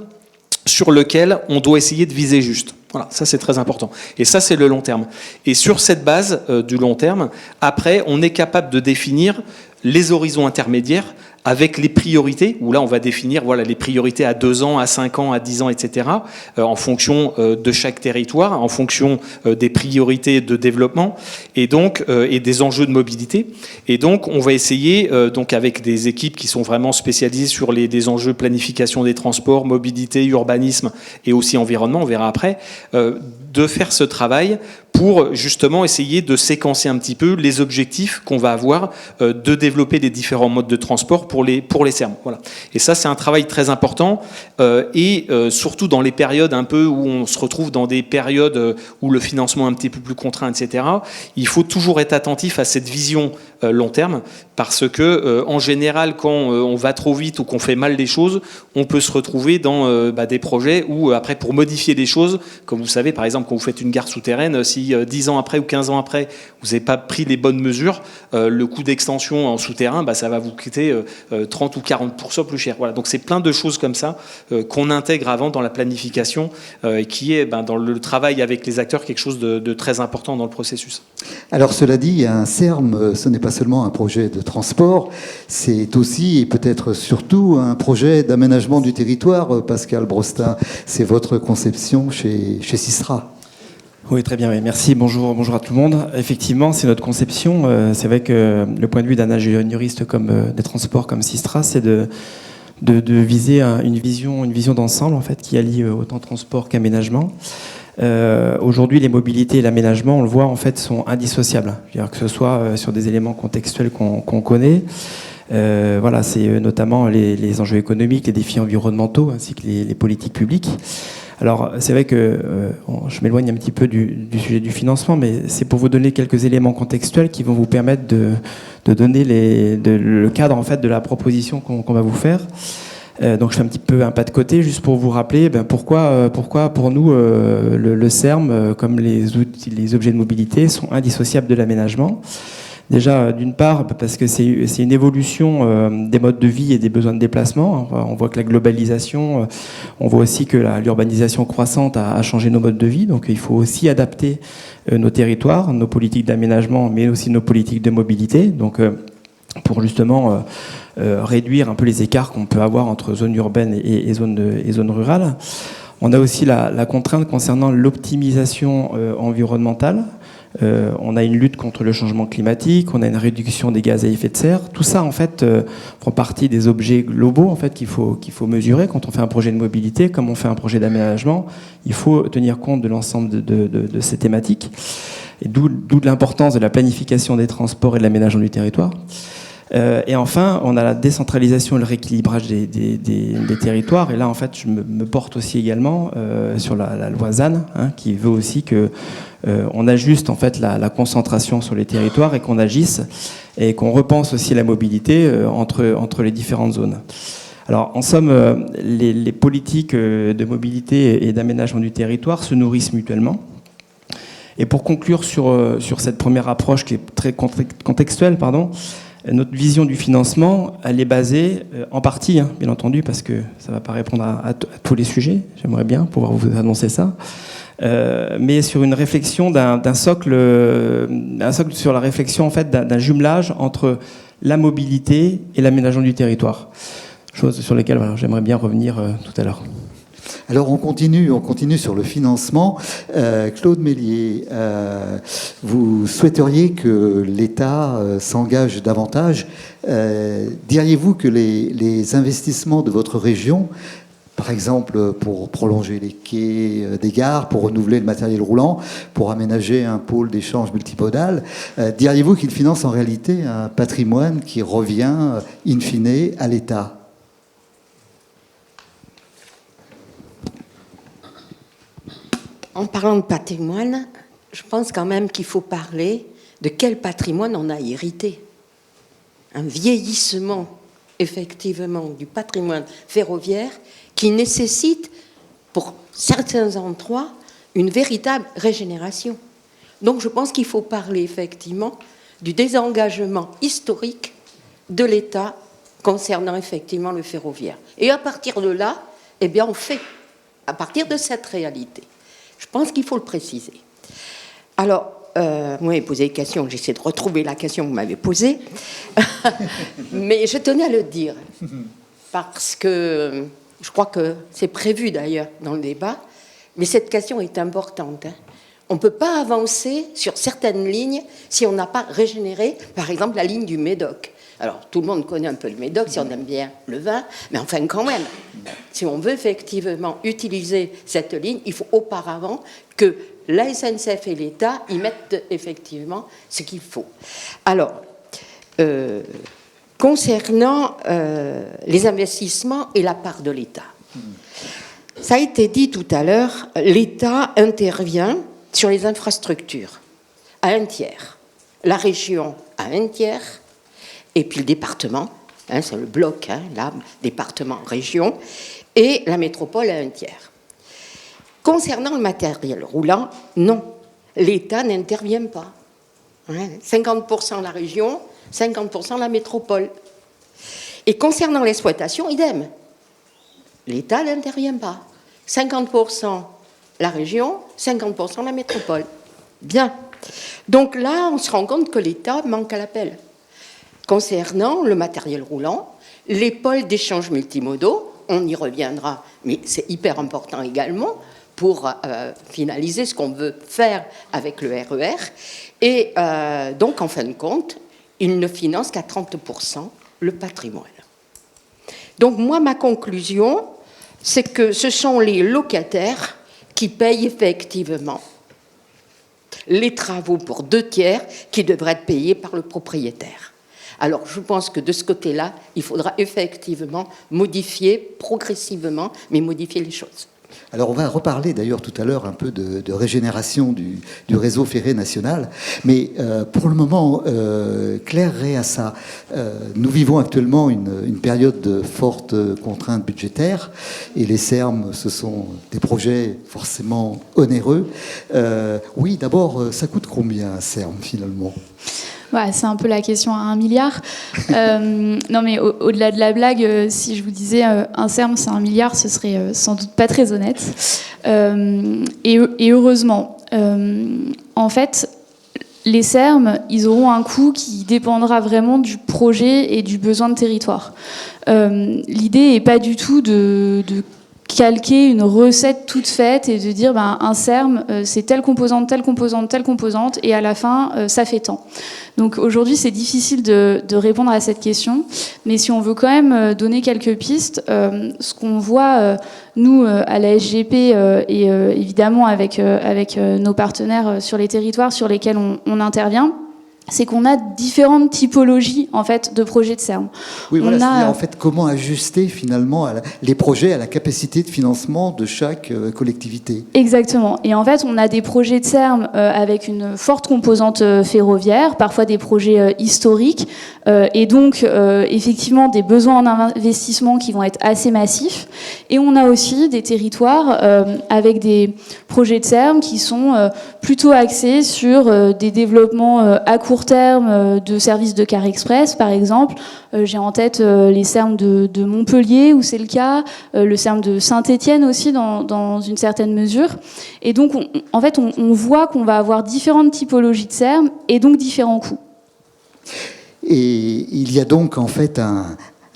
sur lesquels on doit essayer de viser juste. Voilà, ça c'est très important. Et ça c'est le long terme. Et sur cette base du long terme, après, on est capable de définir les horizons intermédiaires avec les priorités, où là on va définir voilà, les priorités à 2 ans, à 5 ans, à 10 ans, etc., en fonction de chaque territoire, en fonction des priorités de développement et donc et des enjeux de mobilité. Et donc on va essayer, donc avec des équipes qui sont vraiment spécialisées sur des enjeux planification des transports, mobilité, urbanisme et aussi environnement, on verra après, de faire ce travail pour justement essayer de séquencer un petit peu les objectifs qu'on va avoir de développer les différents modes de transport pour les SERM. Voilà. Et ça, c'est un travail très important et surtout dans les périodes un peu où on se retrouve dans des périodes où le financement est un petit peu plus contraint, etc. Il faut toujours être attentif à cette vision long terme parce que en général, quand on va trop vite ou qu'on fait mal les choses, on peut se retrouver dans des projets où après, pour modifier des choses, comme vous savez, par exemple, quand vous faites une gare souterraine, si 10 ans après ou 15 ans après, vous n'avez pas pris les bonnes mesures, le coût d'extension en souterrain, ça va vous coûter 30 ou 40% plus cher. Voilà. Donc c'est plein de choses comme ça qu'on intègre avant dans la planification et qui est dans le travail avec les acteurs quelque chose de très important dans le processus. Alors cela dit, un SERM, ce n'est pas seulement un projet de transport, c'est aussi et peut-être surtout un projet d'aménagement du territoire. Pascal Brostin, c'est votre conception chez Sistra. Oui, très bien. Oui. Merci. Bonjour à tout le monde. Effectivement, c'est notre conception. C'est vrai que le point de vue d'un ingénieur comme des transports comme Sistra, c'est de viser une vision d'ensemble en fait qui allie autant transport qu'aménagement. Aujourd'hui, les mobilités et l'aménagement, on le voit en fait, sont indissociables. C'est-à-dire que ce soit sur des éléments contextuels qu'on connaît. Voilà, c'est notamment les enjeux économiques, les défis environnementaux, ainsi que les politiques publiques. Alors, c'est vrai que je m'éloigne un petit peu du sujet du financement, mais c'est pour vous donner quelques éléments contextuels qui vont vous permettre de donner le cadre en fait de la proposition qu'on va vous faire. Donc, je fais un petit peu un pas de côté, juste pour vous rappeler pourquoi pour nous le SERM, comme les objets de mobilité, sont indissociables de l'aménagement. Déjà, d'une part, parce que c'est une évolution des modes de vie et des besoins de déplacement. On voit que la globalisation, on voit aussi que l'urbanisation croissante a changé nos modes de vie. Donc, il faut aussi adapter nos territoires, nos politiques d'aménagement, mais aussi nos politiques de mobilité. Donc, pour justement réduire un peu les écarts qu'on peut avoir entre zones urbaines et zones rurales. On a aussi la contrainte concernant l'optimisation environnementale. On a une lutte contre le changement climatique, on a une réduction des gaz à effet de serre. Tout ça, en fait, font partie des objets globaux en fait, qu'il faut mesurer quand on fait un projet de mobilité, comme on fait un projet d'aménagement. Il faut tenir compte de l'ensemble de ces thématiques. Et d'où l'importance de la planification des transports et de l'aménagement du territoire. Et enfin, on a la décentralisation et le rééquilibrage des territoires. Et là, en fait, je me porte aussi également sur la loi ZAN, qui veut aussi que on ajuste en fait la concentration sur les territoires et qu'on agisse et qu'on repense aussi la mobilité entre les différentes zones. Alors, en somme, les politiques de mobilité et d'aménagement du territoire se nourrissent mutuellement. Et pour conclure sur cette première approche qui est très contextuelle, notre vision du financement, elle est basée en partie, bien entendu, parce que ça ne va pas répondre à tous les sujets. J'aimerais bien pouvoir vous annoncer ça. Mais sur une réflexion d'un socle sur la réflexion en fait d'un jumelage entre la mobilité et l'aménagement du territoire. Chose sur lesquelles j'aimerais bien revenir tout à l'heure. Alors on continue sur le financement. Claude Mélier, vous souhaiteriez que l'État s'engage davantage. Diriez-vous que les investissements de votre région, par exemple pour prolonger les quais des gares, pour renouveler le matériel roulant, pour aménager un pôle d'échange multimodal, diriez-vous qu'ils financent en réalité un patrimoine qui revient in fine à l'État ? En parlant de patrimoine, je pense quand même qu'il faut parler de quel patrimoine on a hérité. Un vieillissement, effectivement, du patrimoine ferroviaire qui nécessite, pour certains endroits, une véritable régénération. Donc je pense qu'il faut parler, effectivement, du désengagement historique de l'État concernant, effectivement, le ferroviaire. Et à partir de là, eh bien, on fait, à partir de cette réalité. Je pense qu'il faut le préciser. Alors, moi, j'ai posé une question, j'essaie de retrouver la question que vous m'avez posée, mais je tenais à le dire, parce que je crois que c'est prévu d'ailleurs dans le débat, mais cette question est importante. On ne peut pas avancer sur certaines lignes si on n'a pas régénéré, par exemple, la ligne du Médoc. Alors, tout le monde connaît un peu le Médoc, si on aime bien le vin, mais enfin, quand même, si on veut effectivement utiliser cette ligne, il faut auparavant que la SNCF et l'État y mettent effectivement ce qu'il faut. Alors, concernant les investissements et la part de l'État, ça a été dit tout à l'heure, l'État intervient sur les infrastructures à un tiers, la région à un tiers, et puis le département, c'est le bloc, là, département, région, et la métropole à un tiers. Concernant le matériel roulant, non, l'État n'intervient pas. 50% la région, 50% la métropole. Et concernant l'exploitation, idem. L'État n'intervient pas. 50% la région, 50% la métropole. Bien. Donc là, on se rend compte que l'État manque à l'appel. Concernant le matériel roulant, les pôles d'échange multimodaux, on y reviendra, mais c'est hyper important également pour finaliser ce qu'on veut faire avec le RER. Et donc, en fin de compte, il ne finance qu'à 30% le patrimoine. Donc, moi, ma conclusion, c'est que ce sont les locataires qui payent effectivement les travaux pour 2/3 qui devraient être payés par le propriétaire. Alors, je pense que de ce côté-là, il faudra effectivement modifier progressivement, mais modifier les choses. Alors, on va reparler d'ailleurs tout à l'heure un peu de régénération du réseau ferré national. Mais pour le moment, Claire Réassa, nous vivons actuellement une période de fortes contraintes budgétaires. Et les SERM, ce sont des projets forcément onéreux. Oui, d'abord, ça coûte combien un SERM finalement ? Ouais, c'est un peu la question à 1 milliard. Non, mais au-delà de la blague, si je vous disais un SERM, c'est 1 milliard, ce serait sans doute pas très honnête. Et heureusement, en fait, les SERM, ils auront un coût qui dépendra vraiment du projet et du besoin de territoire. L'idée n'est pas du tout de calquer une recette toute faite et de dire un SERM, c'est telle composante, telle composante, telle composante, et à la fin, ça fait tant. Donc aujourd'hui, c'est difficile de répondre à cette question, mais si on veut quand même donner quelques pistes, ce qu'on voit, nous, à la SGP, et évidemment avec nos partenaires sur les territoires sur lesquels on intervient, c'est qu'on a différentes typologies en fait de projets de SERM. Oui, voilà, c'est-à-dire en fait comment ajuster finalement les projets à la capacité de financement de chaque collectivité. Exactement. Et en fait, on a des projets de SERM avec une forte composante ferroviaire, parfois des projets historiques, et donc effectivement des besoins en investissement qui vont être assez massifs. Et on a aussi des territoires avec des projets de SERM qui sont plutôt axés sur des développements à court terme de services de car express, par exemple. J'ai en tête les SERM de Montpellier, où c'est le cas, le SERM de Saint-Étienne aussi, dans une certaine mesure. Et donc, en fait, on voit qu'on va avoir différentes typologies de SERM et donc différents coûts. Et il y a donc, en fait,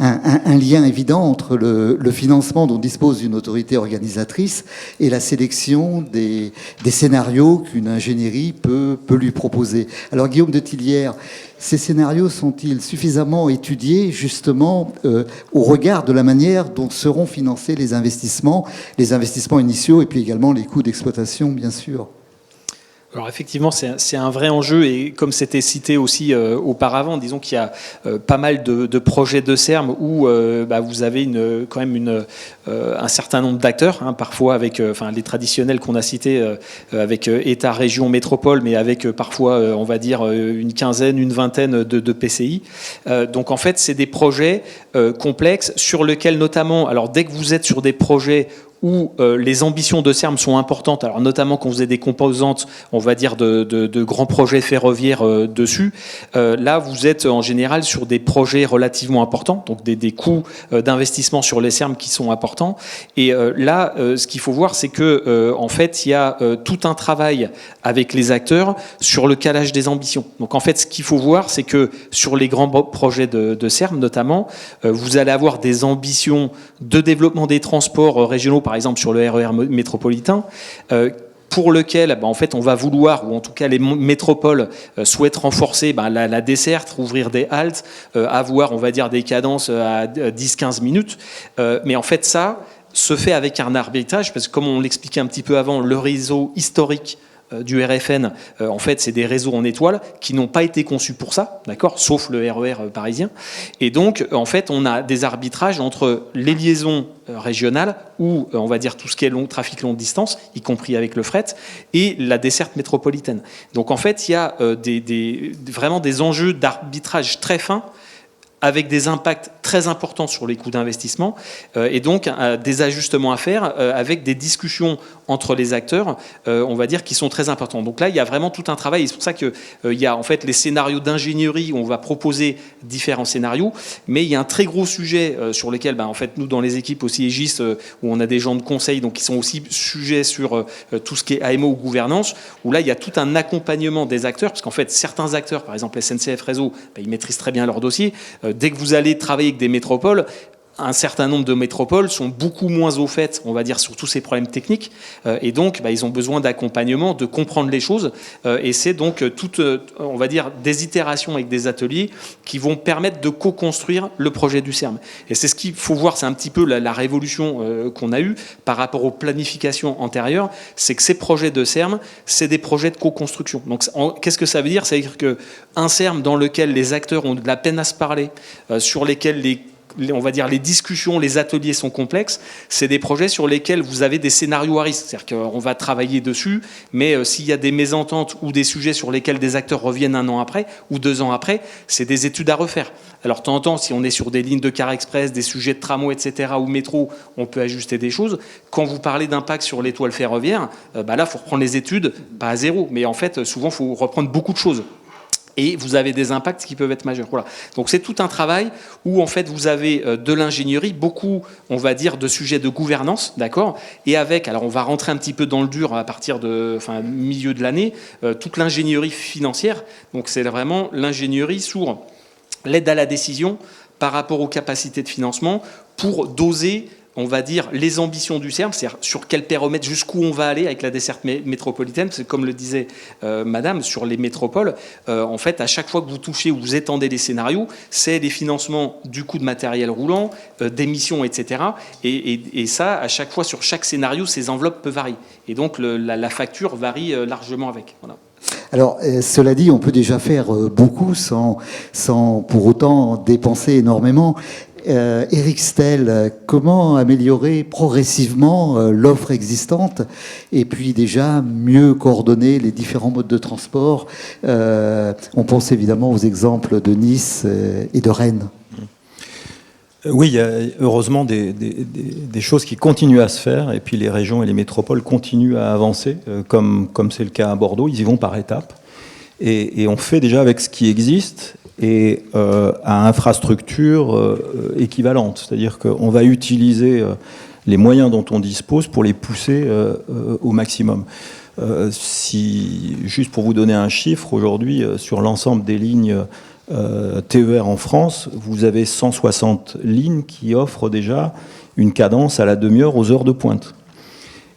un lien évident entre le financement dont dispose une autorité organisatrice et la sélection des scénarios qu'une ingénierie peut lui proposer. Alors Guillaume de Tillières, ces scénarios sont-ils suffisamment étudiés justement au regard de la manière dont seront financés les investissements initiaux et puis également les coûts d'exploitation, bien sûr? Alors effectivement, c'est un vrai enjeu, et comme c'était cité aussi auparavant, disons qu'il y a pas mal de projets de SERM où vous avez quand même un certain nombre d'acteurs, parfois avec les traditionnels qu'on a cités, avec État, région, métropole, mais avec parfois, on va dire, une quinzaine, une vingtaine de PCI. Donc en fait, c'est des projets complexes sur lesquels notamment, alors dès que vous êtes sur des projets où les ambitions de SERM sont importantes, alors notamment quand vous avez des composantes, on va dire, de grands projets ferroviaires dessus, là vous êtes en général sur des projets relativement importants, donc des coûts d'investissement sur les SERM qui sont importants. Et là, ce qu'il faut voir, c'est que en fait, il y a tout un travail avec les acteurs sur le calage des ambitions. Donc en fait, ce qu'il faut voir, c'est que sur les grands projets de SERM notamment, vous allez avoir des ambitions de développement des transports régionaux, par exemple sur le RER métropolitain, pour lequel en fait, on va vouloir, ou en tout cas les métropoles souhaitent renforcer la desserte, ouvrir des haltes, avoir, on va dire, des cadences à 10-15 minutes. Mais en fait, ça se fait avec un arbitrage, parce que comme on l'expliquait un petit peu avant, le réseau historique du RFN, en fait, c'est des réseaux en étoile qui n'ont pas été conçus pour ça, d'accord, sauf le RER parisien. Et donc, en fait, on a des arbitrages entre les liaisons régionales, ou on va dire tout ce qui est trafic longue distance, y compris avec le fret, et la desserte métropolitaine. Donc, en fait, il y a vraiment des enjeux d'arbitrage très fins, avec des impacts très importants sur les coûts d'investissement, et donc des ajustements à faire avec des discussions entre les acteurs, on va dire, qui sont très importants. Donc là, il y a vraiment tout un travail, et c'est pour ça qu'il y a en fait les scénarios d'ingénierie où on va proposer différents scénarios, mais il y a un très gros sujet sur lequel, en fait, nous, dans les équipes aussi Aegis, où on a des gens de conseil, donc qui sont aussi sujets sur tout ce qui est AMO ou gouvernance, où là, il y a tout un accompagnement des acteurs, parce qu'en fait, certains acteurs, par exemple SNCF Réseau, ils maîtrisent très bien leur dossier. Dès que vous allez travailler avec des métropoles, un certain nombre de métropoles sont beaucoup moins au fait, on va dire, sur tous ces problèmes techniques, et donc ils ont besoin d'accompagnement, de comprendre les choses, et c'est donc toutes, on va dire, des itérations avec des ateliers qui vont permettre de co-construire le projet du SERM. Et c'est ce qu'il faut voir, c'est un petit peu la révolution qu'on a eue par rapport aux planifications antérieures, c'est que ces projets de SERM, c'est des projets de co-construction. Donc qu'est-ce que ça veut dire? Ça veut dire qu'un SERM dans lequel les acteurs ont de la peine à se parler, sur lesquels on va dire les discussions, les ateliers sont complexes, c'est des projets sur lesquels vous avez des scénarios à risque. C'est-à-dire qu'on va travailler dessus, mais s'il y a des mésententes ou des sujets sur lesquels des acteurs reviennent 1 an après ou 2 ans après, c'est des études à refaire. Alors de temps en temps, si on est sur des lignes de car express, des sujets de tramway, etc., ou métro, on peut ajuster des choses. Quand vous parlez d'impact sur l'étoile ferroviaire, là, il faut reprendre les études, pas à zéro, mais en fait, souvent, il faut reprendre beaucoup de choses. et vous avez des impacts qui peuvent être majeurs. Voilà. Donc c'est tout un travail où en fait vous avez de l'ingénierie, beaucoup, on va dire, de sujets de gouvernance, d'accord, et avec, alors on va rentrer un petit peu dans le dur à partir de milieu de l'année, toute l'ingénierie financière. Donc c'est vraiment l'ingénierie sur l'aide à la décision par rapport aux capacités de financement pour doser, on va dire, les ambitions du CERM, c'est-à-dire sur quel périmètre, jusqu'où on va aller avec la desserte métropolitaine. C'est comme le disait Madame, sur les métropoles, en fait, à chaque fois que vous touchez ou vous étendez les scénarios, c'est des financements du coût de matériel roulant, d'émissions, etc. Et ça, à chaque fois, sur chaque scénario, ces enveloppes peuvent varier. Et donc, la facture varie largement avec. Voilà. Alors, cela dit, on peut déjà faire beaucoup sans pour autant dépenser énormément. Eric Stell, comment améliorer progressivement l'offre existante et puis déjà mieux coordonner les différents modes de transport? On pense évidemment aux exemples de Nice et de Rennes. Oui, il y a heureusement des choses qui continuent à se faire, et puis les régions et les métropoles continuent à avancer, comme c'est le cas à Bordeaux. Ils y vont par étapes, et on fait déjà avec ce qui existe, et à infrastructure équivalente. C'est-à-dire qu'on va utiliser les moyens dont on dispose pour les pousser au maximum. Juste pour vous donner un chiffre, aujourd'hui, sur l'ensemble des lignes TER en France, vous avez 160 lignes qui offrent déjà une cadence à la demi-heure aux heures de pointe.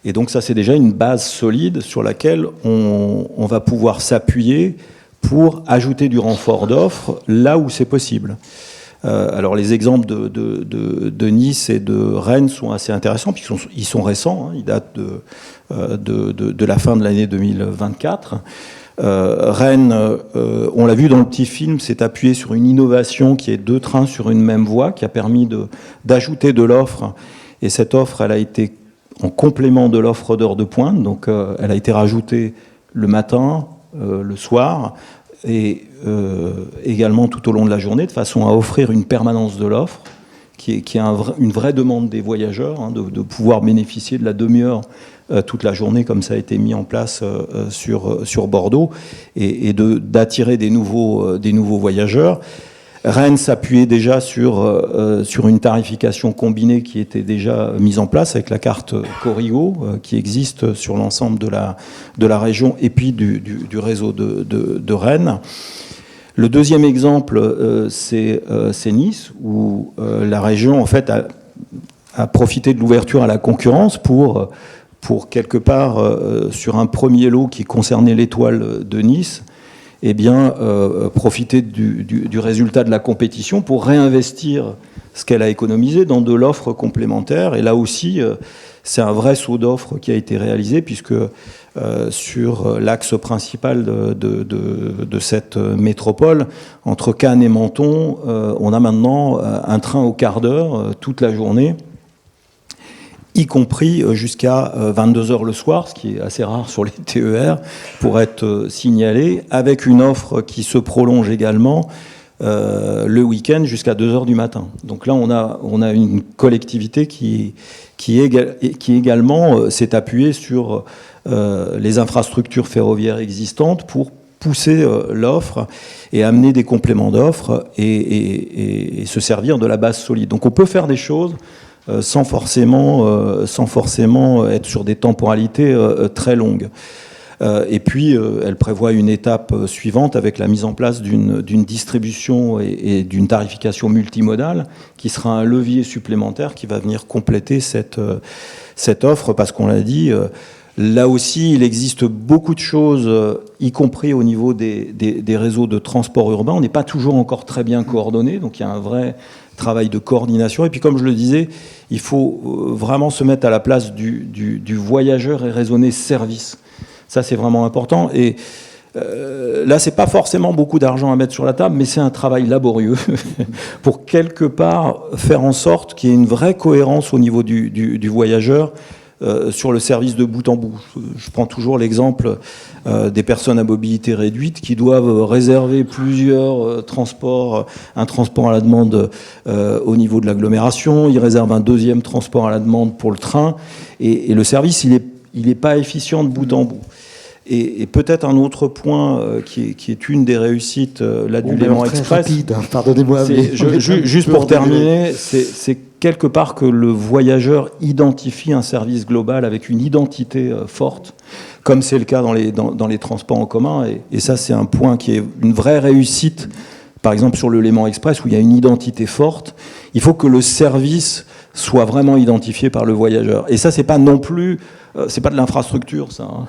Et donc ça, c'est déjà une base solide sur laquelle on va pouvoir s'appuyer pour ajouter du renfort d'offres là où c'est possible. Alors les exemples de Nice et de Rennes sont assez intéressants, puisqu'ils sont récents, hein, ils datent de la fin de l'année 2024. Rennes, on l'a vu dans le petit film, s'est appuyé sur une innovation qui est 2 trains sur une même voie, qui a permis d'ajouter de l'offre, et cette offre, elle a été en complément de l'offre d'heures de pointe, donc elle a été rajoutée le matin, le soir, et également tout au long de la journée, de façon à offrir une permanence de l'offre, qui est une vraie demande des voyageurs, hein, de pouvoir bénéficier de la demi-heure toute la journée, comme ça a été mis en place sur Bordeaux, et d'attirer des nouveaux voyageurs. Rennes s'appuyait déjà sur une tarification combinée qui était déjà mise en place avec la carte Corrigo, qui existe sur l'ensemble de la région et puis du réseau de Rennes. Le deuxième exemple, c'est Nice, où la région en fait a profité de l'ouverture à la concurrence pour quelque part, sur un premier lot qui concernait l'étoile de Nice, eh bien, profiter du résultat de la compétition pour réinvestir ce qu'elle a économisé dans de l'offre complémentaire. Et là aussi, c'est un vrai saut d'offre qui a été réalisé, puisque sur l'axe principal de cette métropole, entre Cannes et Menton, on a maintenant un train au quart d'heure toute la journée, y compris jusqu'à 22h le soir, ce qui est assez rare sur les TER, pour être signalé, avec une offre qui se prolonge également le week-end jusqu'à 2h du matin. Donc là, on a une collectivité qui également s'est appuyée sur les infrastructures ferroviaires existantes pour pousser l'offre et amener des compléments d'offres et se servir de la base solide. Donc on peut faire des choses sans forcément être sur des temporalités très longues. Et puis, elle prévoit une étape suivante avec la mise en place d'une distribution et d'une tarification multimodale qui sera un levier supplémentaire qui va venir compléter cette offre, parce qu'on l'a dit, là aussi, il existe beaucoup de choses, y compris au niveau des réseaux de transport urbain. On n'est pas toujours encore très bien coordonnés, donc il y a un vrai travail de coordination. Et puis, comme je le disais, il faut vraiment se mettre à la place du voyageur et raisonner service. Ça, c'est vraiment important. Et là, c'est pas forcément beaucoup d'argent à mettre sur la table, mais c'est un travail laborieux pour quelque part faire en sorte qu'il y ait une vraie cohérence au niveau du voyageur sur le service de bout en bout. Je prends toujours l'exemple des personnes à mobilité réduite qui doivent réserver plusieurs transports, un transport à la demande au niveau de l'agglomération, ils réservent un deuxième transport à la demande pour le train, et le service, il est pas efficient de bout en bout. Et peut-être un autre point qui est une des réussites du Léman Express. Rapide, hein, pardonnez-moi. Juste pour terminer, c'est quelque part que le voyageur identifie un service global avec une identité forte, comme c'est le cas dans les transports en commun. Et ça, c'est un point qui est une vraie réussite. Par exemple, sur le Léman Express, où il y a une identité forte, il faut que le service soit vraiment identifié par le voyageur. Et ça, c'est pas non plus, c'est pas de l'infrastructure, ça. Hein.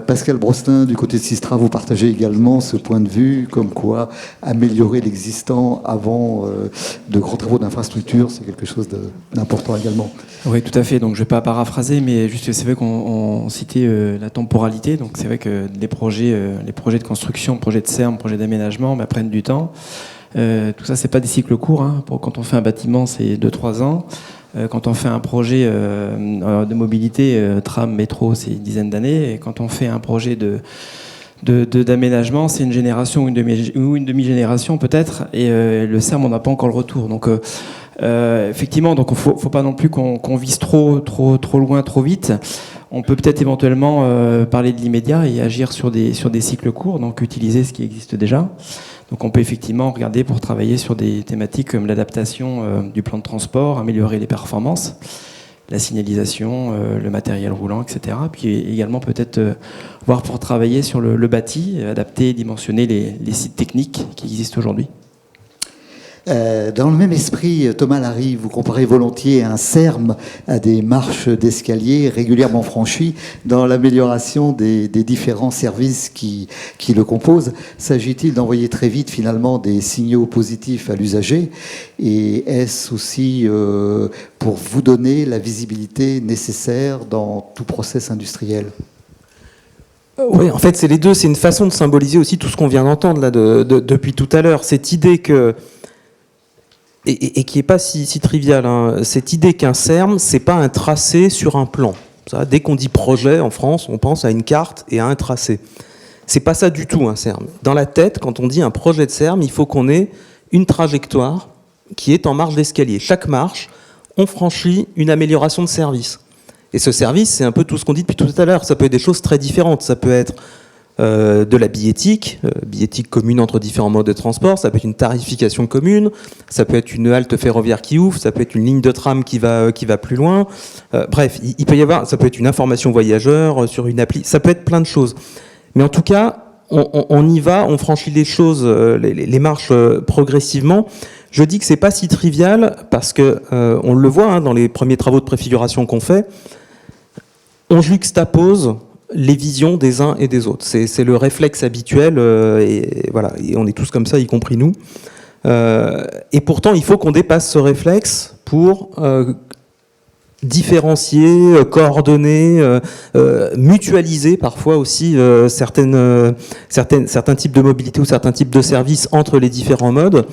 Pascal Brostin, du côté de Sistra, vous partagez également ce point de vue, comme quoi améliorer l'existant avant de grands travaux d'infrastructure, c'est quelque chose d'important également. Oui, tout à fait. Donc, je ne vais pas paraphraser, mais juste, c'est vrai qu'on citait la temporalité. Donc, c'est vrai que les projets de construction, projets de SERM, projets d'aménagement, prennent du temps. Tout ça, c'est pas des cycles courts. Hein. Quand on fait un bâtiment, c'est 2-3 ans. Quand on fait un projet de mobilité, tram, métro, c'est une dizaine d'années. Et quand on fait un projet d'aménagement, c'est une génération ou une demi-génération peut-être. Et le SERM, on n'a pas encore le retour. Donc, effectivement, donc faut pas non plus qu'on vise trop loin, trop vite. On peut peut-être éventuellement parler de l'immédiat et agir sur des cycles courts, donc utiliser ce qui existe déjà. Donc on peut effectivement regarder pour travailler sur des thématiques comme l'adaptation du plan de transport, améliorer les performances, la signalisation, le matériel roulant, etc. Puis également peut-être voir pour travailler sur le bâti, adapter et dimensionner les sites techniques qui existent aujourd'hui. Dans le même esprit, Thomas Larry, vous comparez volontiers un SERM à des marches d'escalier régulièrement franchies dans l'amélioration des différents services qui le composent. S'agit-il d'envoyer très vite finalement des signaux positifs à l'usager? Et est-ce aussi pour vous donner la visibilité nécessaire dans tout process industriel? Oui, en fait, c'est les deux. C'est une façon de symboliser aussi tout ce qu'on vient d'entendre là depuis tout à l'heure. Cette idée que et qui n'est pas si trivial, hein. Cette idée qu'un SERM, c'est pas un tracé sur un plan. Ça, dès qu'on dit projet en France, on pense à une carte et à un tracé. C'est pas ça du tout un SERM. Dans la tête, quand on dit un projet de SERM, il faut qu'on ait une trajectoire qui est en marche d'escalier. Chaque marche, on franchit une amélioration de service. Et ce service, c'est un peu tout ce qu'on dit depuis tout à l'heure. Ça peut être des choses très différentes. Ça peut être de la billettique commune entre différents modes de transport, ça peut être une tarification commune, ça peut être une halte ferroviaire qui ouvre, ça peut être une ligne de tram qui va plus loin. Bref, il peut y avoir, ça peut être une information voyageur sur une appli, ça peut être plein de choses. Mais en tout cas, on y va, on franchit les choses, les marches progressivement. Je dis que c'est pas si trivial parce que on le voit dans les premiers travaux de préfiguration qu'on fait, on juxtapose les visions des uns et des autres. C'est le réflexe habituel, et voilà, et on est tous comme ça, y compris nous. Et pourtant, il faut qu'on dépasse ce réflexe pour différencier, coordonner, mutualiser parfois aussi certains types de mobilité ou certains types de services entre les différents modes.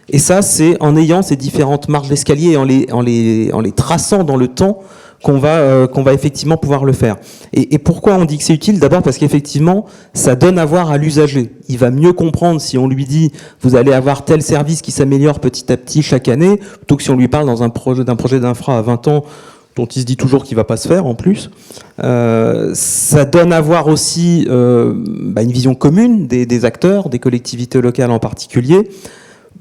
Et ça, c'est en ayant ces différentes marches d'escalier et en les traçant dans le temps qu'on va effectivement pouvoir le faire. Et pourquoi on dit que c'est utile? D'abord parce qu'effectivement, ça donne à voir à l'usager. Il va mieux comprendre si on lui dit « vous allez avoir tel service qui s'améliore petit à petit chaque année », plutôt que si on lui parle d'un projet d'infra à 20 ans dont il se dit toujours qu'il ne va pas se faire en plus. Ça donne à voir aussi une vision commune des acteurs, des collectivités locales en particulier.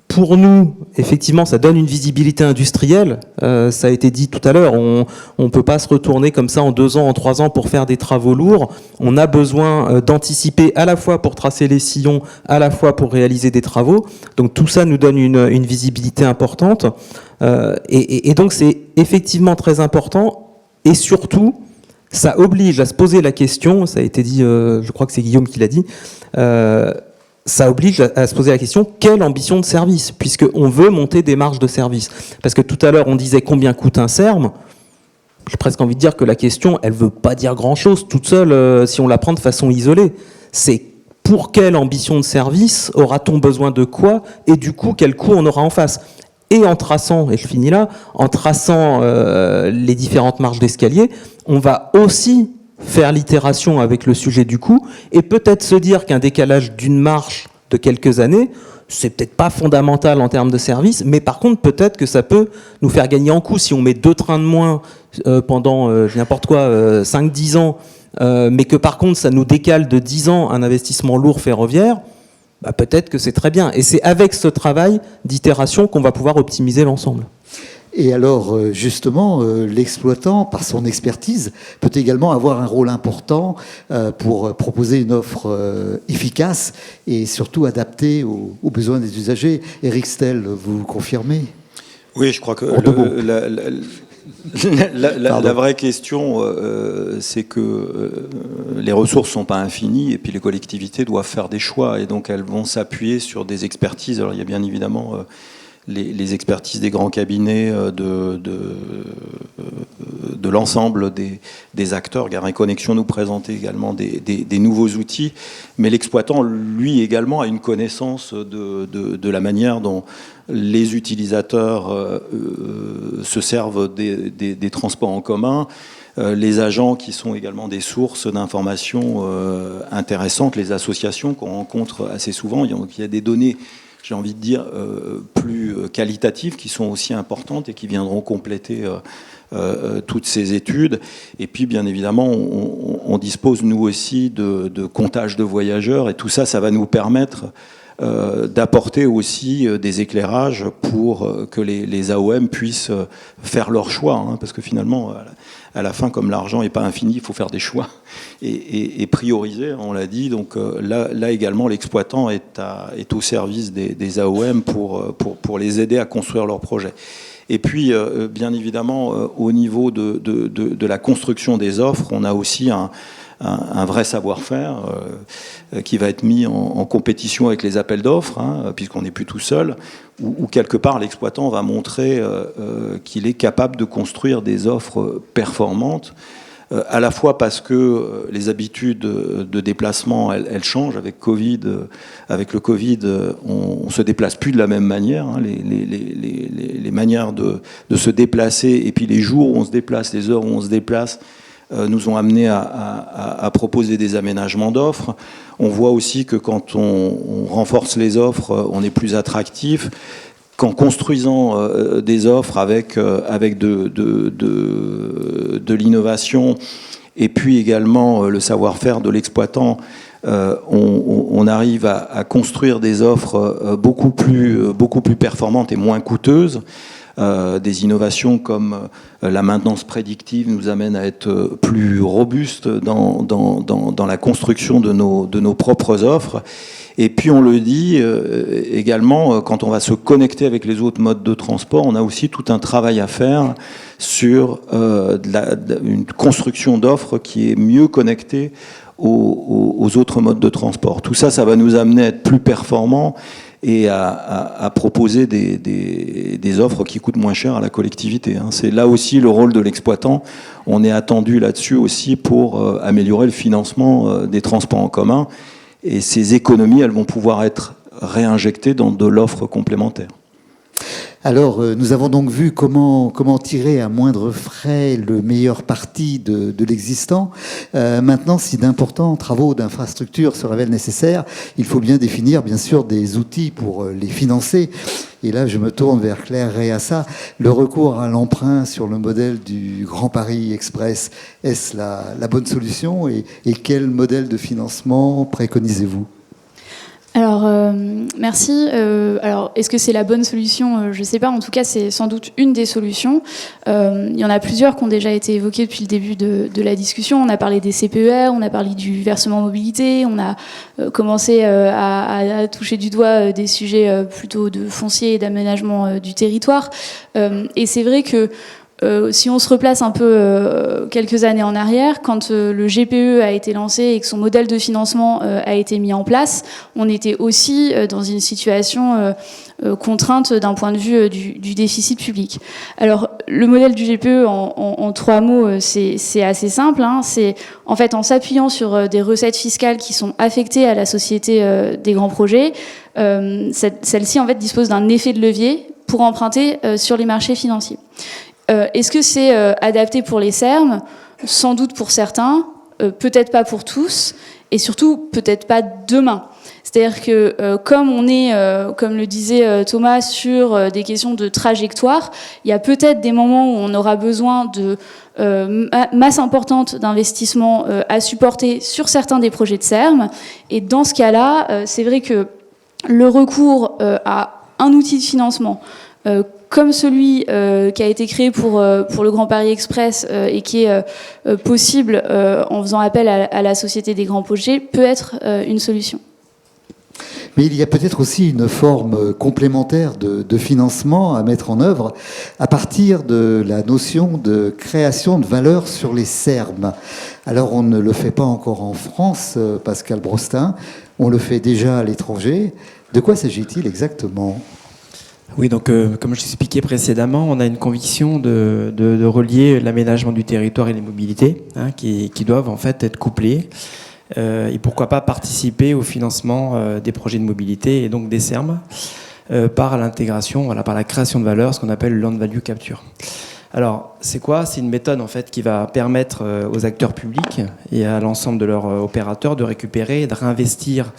Pour nous, effectivement, ça donne une visibilité industrielle. Ça a été dit tout à l'heure, on ne peut pas se retourner comme ça en 2 ans, en 3 ans pour faire des travaux lourds. On a besoin d'anticiper à la fois pour tracer les sillons, à la fois pour réaliser des travaux. Donc tout ça nous donne une visibilité importante. Et donc c'est effectivement très important. Et surtout, ça oblige à se poser la question, ça a été dit, je crois que c'est Guillaume qui l'a dit, ça oblige à se poser la question, quelle ambition de service, puisqu'on veut monter des marges de service. Parce que tout à l'heure, on disait combien coûte un SERM. J'ai presque envie de dire que la question, elle ne veut pas dire grand-chose toute seule si on la prend de façon isolée. C'est pour quelle ambition de service aura-t-on besoin de quoi, et du coup, quel coût on aura en face. Et en traçant, et je finis là, en traçant les différentes marches d'escalier, on va aussi faire l'itération avec le sujet du coût, et peut-être se dire qu'un décalage d'une marche de quelques années, c'est peut-être pas fondamental en termes de service, mais par contre, peut-être que ça peut nous faire gagner en coût. Si on met 2 trains de moins pendant, n'importe quoi, 5-10 ans, mais que par contre ça nous décale de 10 ans un investissement lourd ferroviaire, bah peut-être que c'est très bien. Et c'est avec ce travail d'itération qu'on va pouvoir optimiser l'ensemble. Et alors, justement, l'exploitant, par son expertise, peut également avoir un rôle important pour proposer une offre efficace et surtout adaptée aux besoins des usagers. Éric Stel, vous confirmez ? Oui, je crois que la vraie question, c'est que les ressources ne sont pas infinies et puis les collectivités doivent faire des choix et donc elles vont s'appuyer sur des expertises. Alors il y a bien évidemment les expertises des grands cabinets de l'ensemble des acteurs. Gare et Connexion nous présente également des nouveaux outils, mais l'exploitant, lui également, a une connaissance de la manière dont les utilisateurs se servent des transports en commun, les agents qui sont également des sources d'informations intéressantes, les associations qu'on rencontre assez souvent. Il y a des données, j'ai envie de dire, plus qualitatives qui sont aussi importantes et qui viendront compléter toutes ces études. Et puis, bien évidemment, on dispose, nous aussi, de comptage de voyageurs. Et tout ça, ça va nous permettre d'apporter aussi des éclairages pour que les AOM puissent faire leur choix. Hein, parce que finalement, à la fin, comme l'argent n'est pas infini, il faut faire des choix et prioriser, on l'a dit. Donc là également, l'exploitant est au service des AOM pour les aider à construire leurs projets. Et puis, bien évidemment, au niveau de la construction des offres, on a aussi un vrai savoir-faire qui va être mis en compétition avec les appels d'offres, hein, puisqu'on n'est plus tout seul, où quelque part l'exploitant va montrer qu'il est capable de construire des offres performantes, à la fois parce que les habitudes de déplacement, elles changent. Avec le Covid, on se déplace plus de la même manière. Hein, les manières de se déplacer, et puis les jours où on se déplace, les heures où on se déplace, nous ont amené à proposer des aménagements d'offres. On voit aussi que quand on renforce les offres, on est plus attractif. Qu'en construisant des offres avec de l'innovation et puis également le savoir-faire de l'exploitant, on arrive à construire des offres beaucoup plus performantes et moins coûteuses. Des innovations comme la maintenance prédictive nous amènent à être plus robustes dans la construction de nos propres offres. Et puis on le dit également, quand on va se connecter avec les autres modes de transport, on a aussi tout un travail à faire sur une construction d'offres qui est mieux connectée aux autres modes de transport. Tout ça, ça va nous amener à être plus performants et à proposer des offres qui coûtent moins cher à la collectivité. C'est là aussi le rôle de l'exploitant. On est attendu là-dessus aussi pour améliorer le financement des transports en commun. Et ces économies, elles vont pouvoir être réinjectées dans de l'offre complémentaire. Alors, nous avons donc vu comment tirer à moindre frais le meilleur parti de l'existant. Maintenant, si d'importants travaux d'infrastructure se révèlent nécessaires, il faut bien définir, bien sûr, des outils pour les financer. Et là, je me tourne vers Claire Réassa. Le recours à l'emprunt sur le modèle du Grand Paris Express, est-ce la bonne solution ? Et quel modèle de financement préconisez-vous ? Alors, merci. Alors, est-ce que c'est la bonne solution ? Je ne sais pas. En tout cas, c'est sans doute une des solutions. Il y en a plusieurs qui ont déjà été évoquées depuis le début de la discussion. On a parlé des CPER, on a parlé du versement mobilité, on a commencé à toucher du doigt des sujets plutôt de foncier et d'aménagement du territoire. Et c'est vrai que si on se replace un peu quelques années en arrière, quand le GPE a été lancé et que son modèle de financement a été mis en place, on était aussi dans une situation contrainte d'un point de vue du déficit public. Alors, le modèle du GPE, en trois mots, c'est assez simple. Hein. C'est en fait en s'appuyant sur des recettes fiscales qui sont affectées à la société des grands projets, celle-ci en fait dispose d'un effet de levier pour emprunter sur les marchés financiers. Est-ce que c'est adapté pour les SERM ? Sans doute pour certains, peut-être pas pour tous, et surtout peut-être pas demain. C'est-à-dire que comme on est, comme le disait Thomas, sur des questions de trajectoire, il y a peut-être des moments où on aura besoin de masse importante d'investissement à supporter sur certains des projets de SERM. Et dans ce cas-là, c'est vrai que le recours à un outil de financement comme celui qui a été créé pour le Grand Paris Express et qui est possible en faisant appel à la Société des grands projets peut être une solution. Mais il y a peut-être aussi une forme complémentaire de financement à mettre en œuvre à partir de la notion de création de valeur sur les SERM. Alors on ne le fait pas encore en France, Pascal Brostin, on le fait déjà à l'étranger. De quoi s'agit-il exactement ? Oui, donc comme je l'expliquais précédemment, on a une conviction de relier l'aménagement du territoire et les mobilités, qui doivent en fait être couplés. Et pourquoi pas participer au financement des projets de mobilité et donc des SERM par l'intégration, par la création de valeur, ce qu'on appelle le Land Value Capture. Alors, c'est quoi ? C'est une méthode en fait qui va permettre aux acteurs publics et à l'ensemble de leurs opérateurs de récupérer et de réinvestir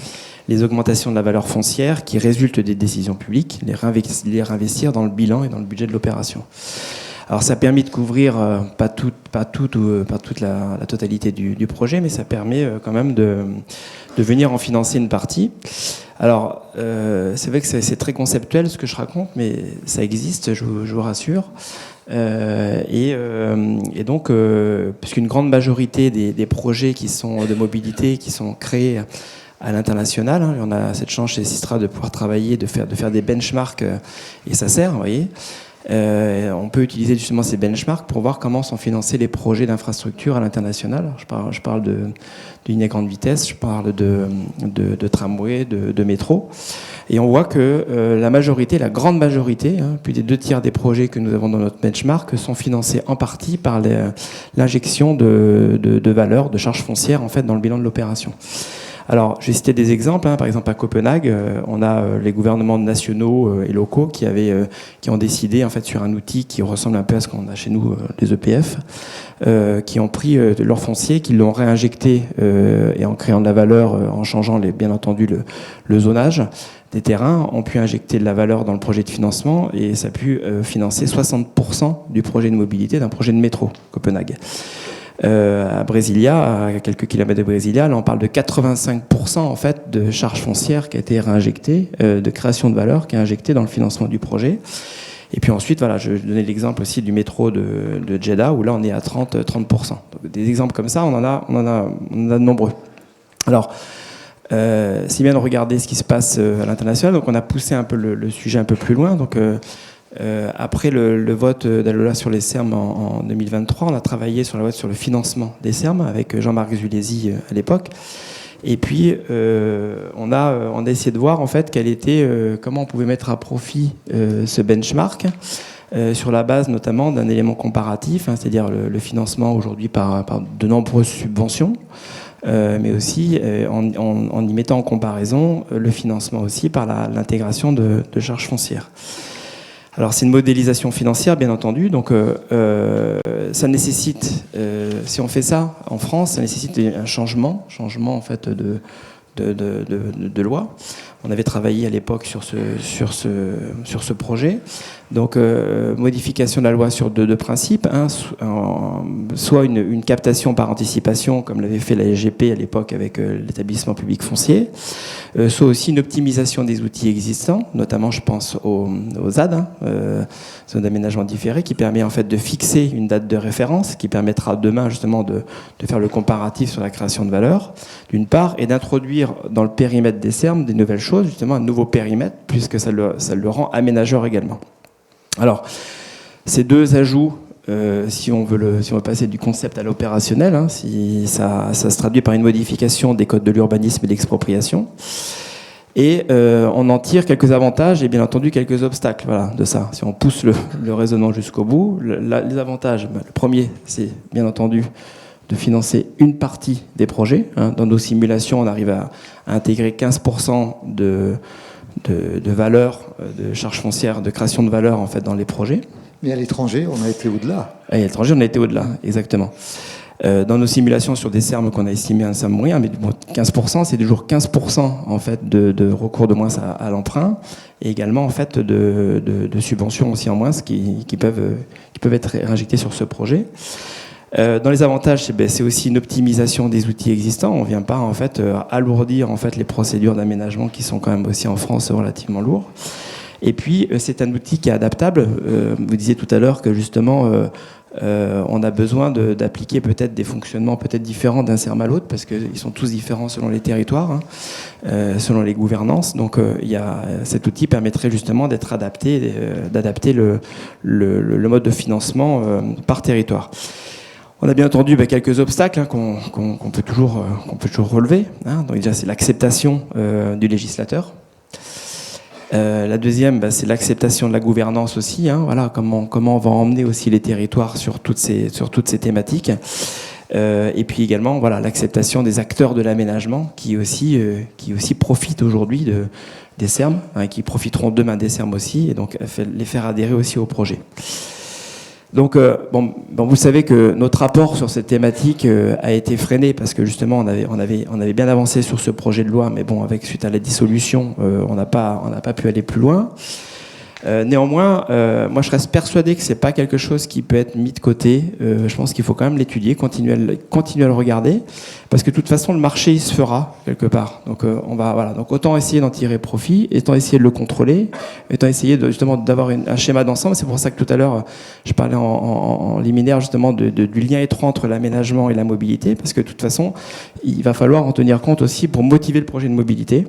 les augmentations de la valeur foncière qui résultent des décisions publiques, les réinvestir dans le bilan et dans le budget de l'opération. Alors ça a permis de couvrir pas toute la totalité du projet, mais ça permet quand même de venir en financer une partie. Alors c'est vrai que c'est très conceptuel ce que je raconte, mais ça existe, je vous rassure. Et donc, puisqu'une grande majorité des projets qui sont de mobilité, qui sont créés à l'international, on a cette chance chez Sistra de pouvoir travailler, de faire des benchmarks, et ça sert, vous voyez. On peut utiliser justement ces benchmarks pour voir comment sont financés les projets d'infrastructure à l'international. Je parle de lignes à grande vitesse, je parle de tramway, de métro. Et on voit que la grande majorité, plus des 2/3 des projets que nous avons dans notre benchmark sont financés en partie par l'injection de valeur, de charges foncières en fait dans le bilan de l'opération. Alors, je vais citer des exemples. Par exemple, à Copenhague, on a les gouvernements nationaux et locaux qui ont décidé, en fait, sur un outil qui ressemble un peu à ce qu'on a chez nous, les EPF, qui ont pris leur foncier, qui l'ont réinjecté et en créant de la valeur, en changeant, bien entendu, le zonage des terrains, ont pu injecter de la valeur dans le projet de financement et ça a pu financer 60% du projet de mobilité d'un projet de métro, Copenhague. À Brasilia, à quelques kilomètres de Brasilia, là on parle de 85% en fait de charges foncières qui a été réinjectée, de création de valeur qui est injectée dans le financement du projet. Et puis ensuite, voilà, je vais donner l'exemple aussi du métro de Jeddah où là on est à 30%. Donc, des exemples comme ça, on en a de nombreux. Alors, c'est bien de regarder ce qui se passe à l'international. Donc on a poussé un peu le sujet un peu plus loin. Donc après le vote de la loi sur les SERM en 2023, on a travaillé sur la loi sur le financement des SERM avec Jean-Marc Zulesi à l'époque. Et puis on a essayé de voir en fait comment on pouvait mettre à profit ce benchmark sur la base notamment d'un élément comparatif, c'est-à-dire le financement aujourd'hui par de nombreuses subventions. Mais aussi en y mettant en comparaison le financement aussi par l'intégration de charges foncières. Alors c'est une modélisation financière bien entendu, donc ça nécessite, si on fait ça en France, ça nécessite un changement en fait de loi. On avait travaillé à l'époque sur ce projet. Donc, modification de la loi sur deux principes. Soit une captation par anticipation, comme l'avait fait la SGP à l'époque avec l'établissement public foncier. Soit aussi une optimisation des outils existants, notamment je pense aux ZAD, zone d'aménagement différé, qui permet en fait de fixer une date de référence, qui permettra demain justement de faire le comparatif sur la création de valeur, d'une part, et d'introduire dans le périmètre des SERM des nouvelles choses, justement un nouveau périmètre, puisque ça le rend aménageur également. Alors, ces deux ajouts, si on veut passer du concept à l'opérationnel, si ça se traduit par une modification des codes de l'urbanisme et de l'expropriation, et on en tire quelques avantages et bien entendu quelques obstacles de ça. Si on pousse le raisonnement jusqu'au bout, les avantages, le premier, c'est bien entendu de financer une partie des projets. Dans nos simulations, on arrive à intégrer 15% de valeur, de charges foncières, de création de valeur en fait dans les projets. Mais à l'étranger, on a été au-delà. À l'étranger, on a été au-delà, exactement. Dans nos simulations sur des SERM qu'on a estimé à un SERM moyen, mais bon, 15%, c'est toujours 15% en fait de recours de moins à l'emprunt, et également en fait de subventions aussi en moins qui peuvent être réinjectées sur ce projet. Dans les avantages, c'est aussi une optimisation des outils existants. On ne vient pas en fait alourdir en fait les procédures d'aménagement qui sont quand même aussi en France relativement lourdes. Et puis c'est un outil qui est adaptable. Vous disiez tout à l'heure que justement on a besoin d'appliquer peut-être des fonctionnements peut-être différents d'un SERM à l'autre, parce qu'ils sont tous différents selon les territoires, selon les gouvernances. Donc cet outil permettrait justement d'adapter le mode de financement par territoire. On a bien entendu quelques obstacles qu'on peut toujours relever. Donc déjà, c'est l'acceptation du législateur. La deuxième, c'est l'acceptation de la gouvernance aussi. Voilà, comment on va emmener aussi les territoires sur toutes ces thématiques. Et puis également, voilà, l'acceptation des acteurs de l'aménagement qui aussi profitent aujourd'hui des SERM, qui profiteront demain des SERM aussi, et donc les faire adhérer aussi au projet. Donc, vous savez que notre rapport sur cette thématique a été freiné parce que justement on avait bien avancé sur ce projet de loi, mais bon, suite à la dissolution, on n'a pas pu aller plus loin. Néanmoins, moi je reste persuadé que c'est pas quelque chose qui peut être mis de côté. Je pense qu'il faut quand même l'étudier, continuer à le regarder, parce que de toute façon le marché il se fera quelque part. Donc donc autant essayer d'en tirer profit, autant essayer de le contrôler, autant essayer justement d'avoir un schéma d'ensemble. C'est pour ça que tout à l'heure je parlais en liminaire justement du lien étroit entre l'aménagement et la mobilité, parce que de toute façon il va falloir en tenir compte aussi pour motiver le projet de mobilité.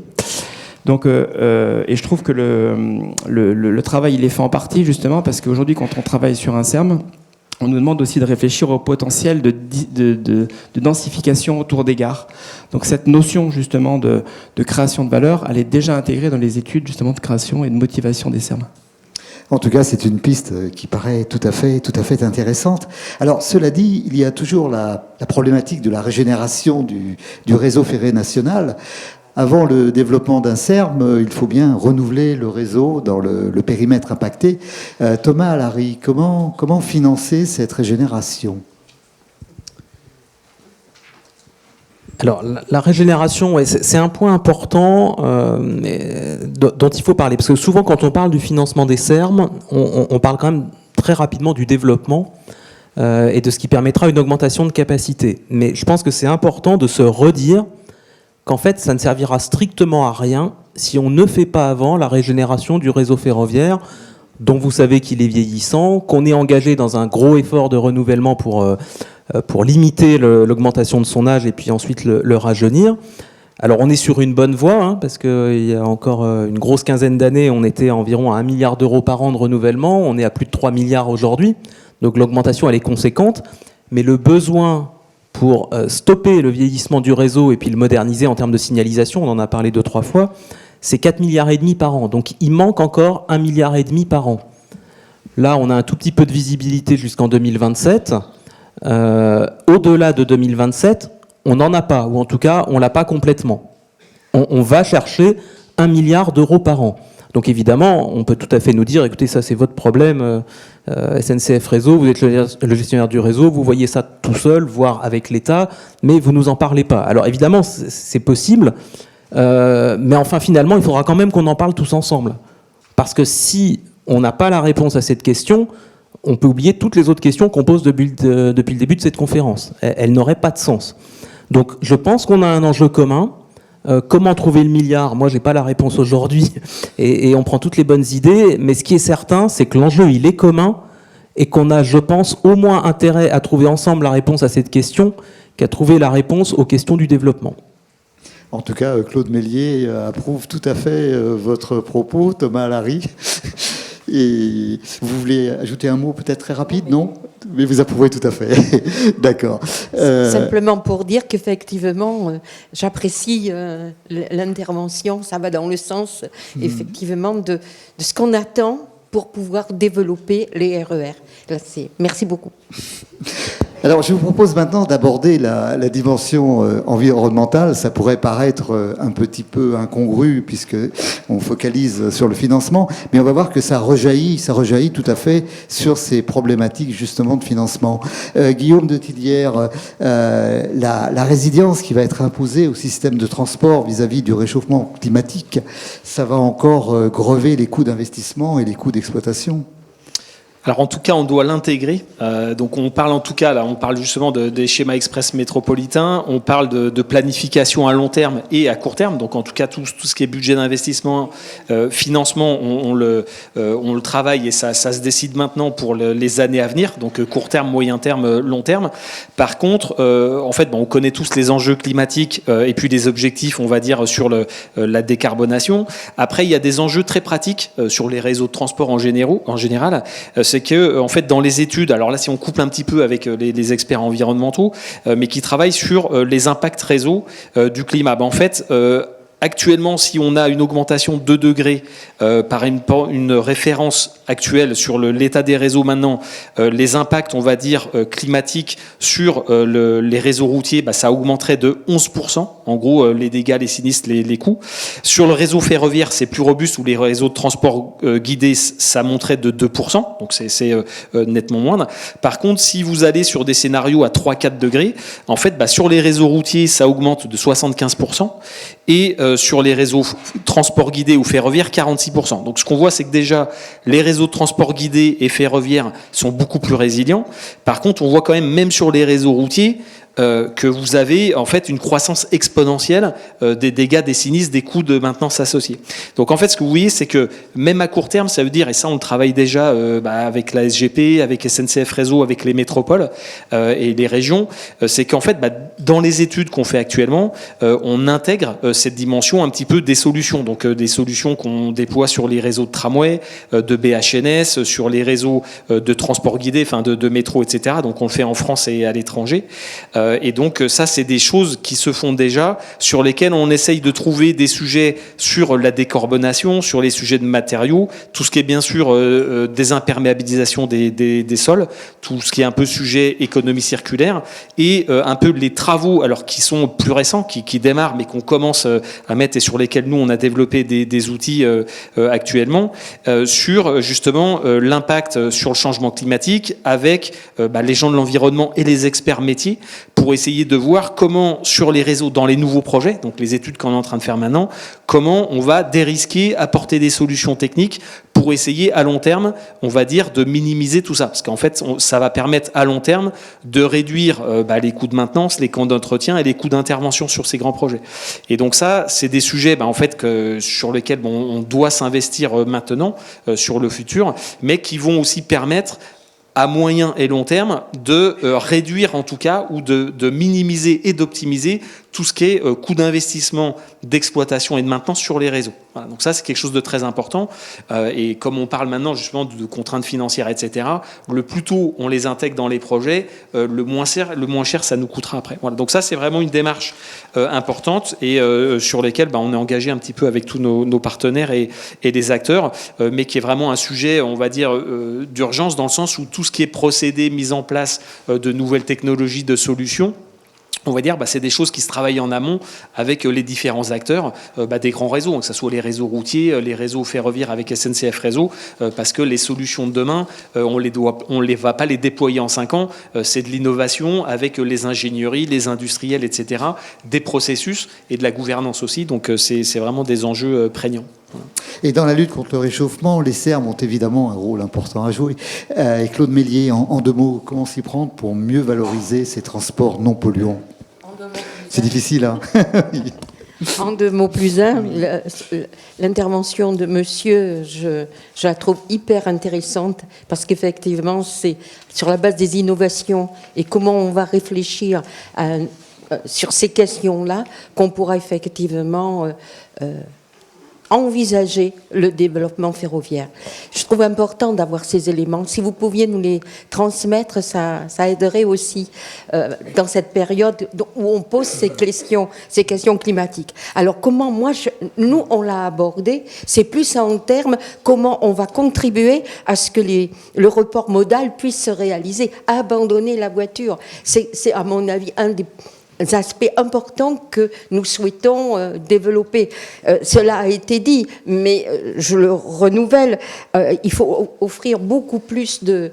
Donc, et je trouve que le travail il est fait en partie justement parce qu'aujourd'hui quand on travaille sur un SERM, on nous demande aussi de réfléchir au potentiel de densification autour des gares. Donc cette notion justement de création de valeur, elle est déjà intégrée dans les études justement de création et de motivation des SERM. En tout cas, c'est une piste qui paraît tout à fait intéressante. Alors, cela dit, il y a toujours la problématique de la régénération du réseau ferré national. Avant le développement d'un SERM, il faut bien renouveler le réseau dans le périmètre impacté. Thomas Allary, comment financer cette régénération ? Alors, la régénération, c'est un point important dont il faut parler. Parce que souvent, quand on parle du financement des SERM, on parle quand même très rapidement du développement et de ce qui permettra une augmentation de capacité. Mais je pense que c'est important de se redire qu'en fait, ça ne servira strictement à rien si on ne fait pas avant la régénération du réseau ferroviaire, dont vous savez qu'il est vieillissant, qu'on est engagé dans un gros effort de renouvellement pour limiter l'augmentation de son âge et puis ensuite le rajeunir. Alors on est sur une bonne voie, parce qu'il y a encore une grosse quinzaine d'années, on était environ à 1 milliard d'euros par an de renouvellement, on est à plus de 3 milliards aujourd'hui, donc l'augmentation elle est conséquente, mais le besoin pour stopper le vieillissement du réseau et puis le moderniser en termes de signalisation, on en a parlé 2-3 fois, c'est 4,5 milliards par an. Donc il manque encore 1,5 milliard par an. Là, on a un tout petit peu de visibilité jusqu'en 2027. Au-delà de 2027, on n'en a pas, ou en tout cas, on ne l'a pas complètement. On va chercher 1 milliard d'euros par an. Donc évidemment, on peut tout à fait nous dire, écoutez, ça c'est votre problème, SNCF Réseau, vous êtes le gestionnaire du réseau, vous voyez ça tout seul, voire avec l'État, mais vous ne nous en parlez pas. Alors évidemment, c'est possible, mais enfin finalement, il faudra quand même qu'on en parle tous ensemble. Parce que si on n'a pas la réponse à cette question, on peut oublier toutes les autres questions qu'on pose depuis le début de cette conférence. Elles n'auraient pas de sens. Donc je pense qu'on a un enjeu commun. Comment trouver le milliard ? Moi, j'ai pas la réponse aujourd'hui et on prend toutes les bonnes idées, mais ce qui est certain, c'est que l'enjeu, il est commun et qu'on a, je pense, au moins intérêt à trouver ensemble la réponse à cette question qu'à trouver la réponse aux questions du développement. En tout cas, Claude Mélier approuve tout à fait votre propos, Thomas Allary. Et vous voulez ajouter un mot peut-être très rapide, non ? Mais vous approuvez tout à fait. D'accord. Simplement pour dire qu'effectivement, j'apprécie l'intervention. Ça va dans le sens, effectivement, de ce qu'on attend pour pouvoir développer les RER. Merci beaucoup. Alors, je vous propose maintenant d'aborder la dimension environnementale. Ça pourrait paraître un petit peu incongru puisque on focalise sur le financement, mais on va voir que ça rejaillit tout à fait sur ces problématiques justement de financement. Guillaume de Tillières, la résilience qui va être imposée au système de transport vis-à-vis du réchauffement climatique, ça va encore grever les coûts d'investissement et les coûts d'exploitation. Alors en tout cas, on doit l'intégrer. Donc on parle en tout cas, là, on parle justement des schémas express métropolitains, on parle de planification à long terme et à court terme. Donc en tout cas, tout ce qui est budget d'investissement, financement, on le travaille et ça se décide maintenant pour les années à venir. Donc court terme, moyen terme, long terme. Par contre, en fait, on connaît tous les enjeux climatiques et puis les objectifs, on va dire, sur la décarbonation. Après, il y a des enjeux très pratiques sur les réseaux de transport en général. C'est que, en fait, dans les études, alors là, si on couple un petit peu avec les experts environnementaux, mais qui travaillent sur les impacts réseau du climat. En fait, actuellement, si on a une augmentation de 2 degrés par une référence actuelle sur l'état des réseaux maintenant, les impacts, on va dire, climatiques sur les réseaux routiers, ça augmenterait de 11%. En gros, les dégâts, les sinistres, les coûts. Sur le réseau ferroviaire, c'est plus robuste, où les réseaux de transport guidés, ça monterait de 2%. Donc c'est nettement moindre. Par contre, si vous allez sur des scénarios à 3-4 degrés, en fait, sur les réseaux routiers, ça augmente de 75%. Et sur les réseaux transport guidés ou ferroviaires, 46%. Donc ce qu'on voit, c'est que déjà, les réseaux de transport guidés et ferroviaires sont beaucoup plus résilients. Par contre, on voit quand même sur les réseaux routiers, que vous avez en fait une croissance exponentielle des dégâts, des sinistres, des coûts de maintenance associés. Donc en fait, ce que vous voyez, c'est que même à court terme, ça veut dire, et ça on le travaille déjà avec la SGP, avec SNCF Réseau, avec les métropoles et les régions, c'est qu'en fait, dans les études qu'on fait actuellement, on intègre cette dimension un petit peu des solutions. Donc des solutions qu'on déploie sur les réseaux de tramway, de BHNS, sur les réseaux de transport guidé, enfin de métro, etc. Donc on le fait en France et à l'étranger. Et donc ça, c'est des choses qui se font déjà, sur lesquelles on essaye de trouver des sujets sur la décarbonation, sur les sujets de matériaux, tout ce qui est bien sûr désimperméabilisation des sols, tout ce qui est un peu sujet économie circulaire, et un peu les travaux, alors qui sont plus récents, qui démarrent, mais qu'on commence à mettre et sur lesquels nous, on a développé des outils actuellement, sur justement l'impact sur le changement climatique avec les gens de l'environnement et les experts métiers, pour essayer de voir comment, sur les réseaux, dans les nouveaux projets, donc les études qu'on est en train de faire maintenant, comment on va dérisquer, apporter des solutions techniques pour essayer à long terme, on va dire, de minimiser tout ça. Parce qu'en fait, ça va permettre à long terme de réduire les coûts de maintenance, les coûts d'entretien et les coûts d'intervention sur ces grands projets. Et donc ça, c'est des sujets en fait, sur lesquels on doit s'investir maintenant, sur le futur, mais qui vont aussi permettre à moyen et long terme, de réduire en tout cas, ou de minimiser et d'optimiser tout ce qui est coût d'investissement, d'exploitation et de maintenance sur les réseaux. Voilà, donc ça, c'est quelque chose de très important. Et comme on parle maintenant justement de contraintes financières, etc., le plus tôt on les intègre dans les projets, le moins cher ça nous coûtera après. Voilà, donc ça, c'est vraiment une démarche importante et sur lesquelles on est engagé un petit peu avec tous nos partenaires et les acteurs, mais qui est vraiment un sujet, on va dire, d'urgence, dans le sens où tout ce qui est procédé, mise en place de nouvelles technologies, de solutions, on va dire, c'est des choses qui se travaillent en amont avec les différents acteurs des grands réseaux, que ce soit les réseaux routiers, les réseaux ferroviaires avec SNCF Réseau, parce que les solutions de demain, on ne va pas les déployer en 5 ans, c'est de l'innovation avec les ingénieries, les industriels, etc., des processus et de la gouvernance aussi, donc c'est vraiment des enjeux prégnants. Et dans la lutte contre le réchauffement, les SERM ont évidemment un rôle important à jouer. Et Claude Mélier, en 2 mots, comment s'y prendre pour mieux valoriser ces transports non polluants ? C'est difficile, hein. En 2 mots plus 1, l'intervention de monsieur, je la trouve hyper intéressante parce qu'effectivement, c'est sur la base des innovations et comment on va réfléchir sur ces questions-là qu'on pourra effectivement envisager le développement ferroviaire. Je trouve important d'avoir ces éléments. Si vous pouviez nous les transmettre, ça aiderait aussi dans cette période où on pose ces questions climatiques. Alors comment nous on l'a abordé, c'est plus en termes comment on va contribuer à ce que le report modal puisse se réaliser, abandonner la voiture. C'est à mon avis un des aspects importants que nous souhaitons développer. Cela a été dit, mais je le renouvelle, il faut offrir beaucoup plus de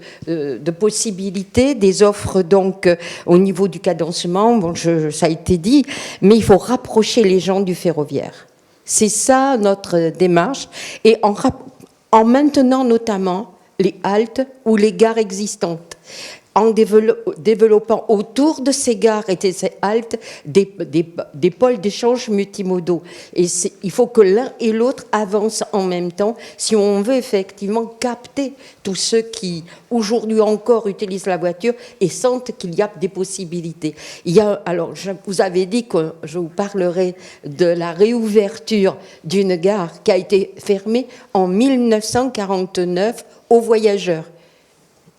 possibilités, des offres donc au niveau du cadencement, ça a été dit, mais il faut rapprocher les gens du ferroviaire. C'est ça notre démarche, et en maintenant notamment les haltes ou les gares existantes, en développant autour de ces gares et de ces haltes des pôles d'échange multimodaux. Et il faut que l'un et l'autre avancent en même temps si on veut effectivement capter tous ceux qui, aujourd'hui encore, utilisent la voiture et sentent qu'il y a des possibilités. Alors, je vous avais dit que je vous parlerai de la réouverture d'une gare qui a été fermée en 1949 aux voyageurs.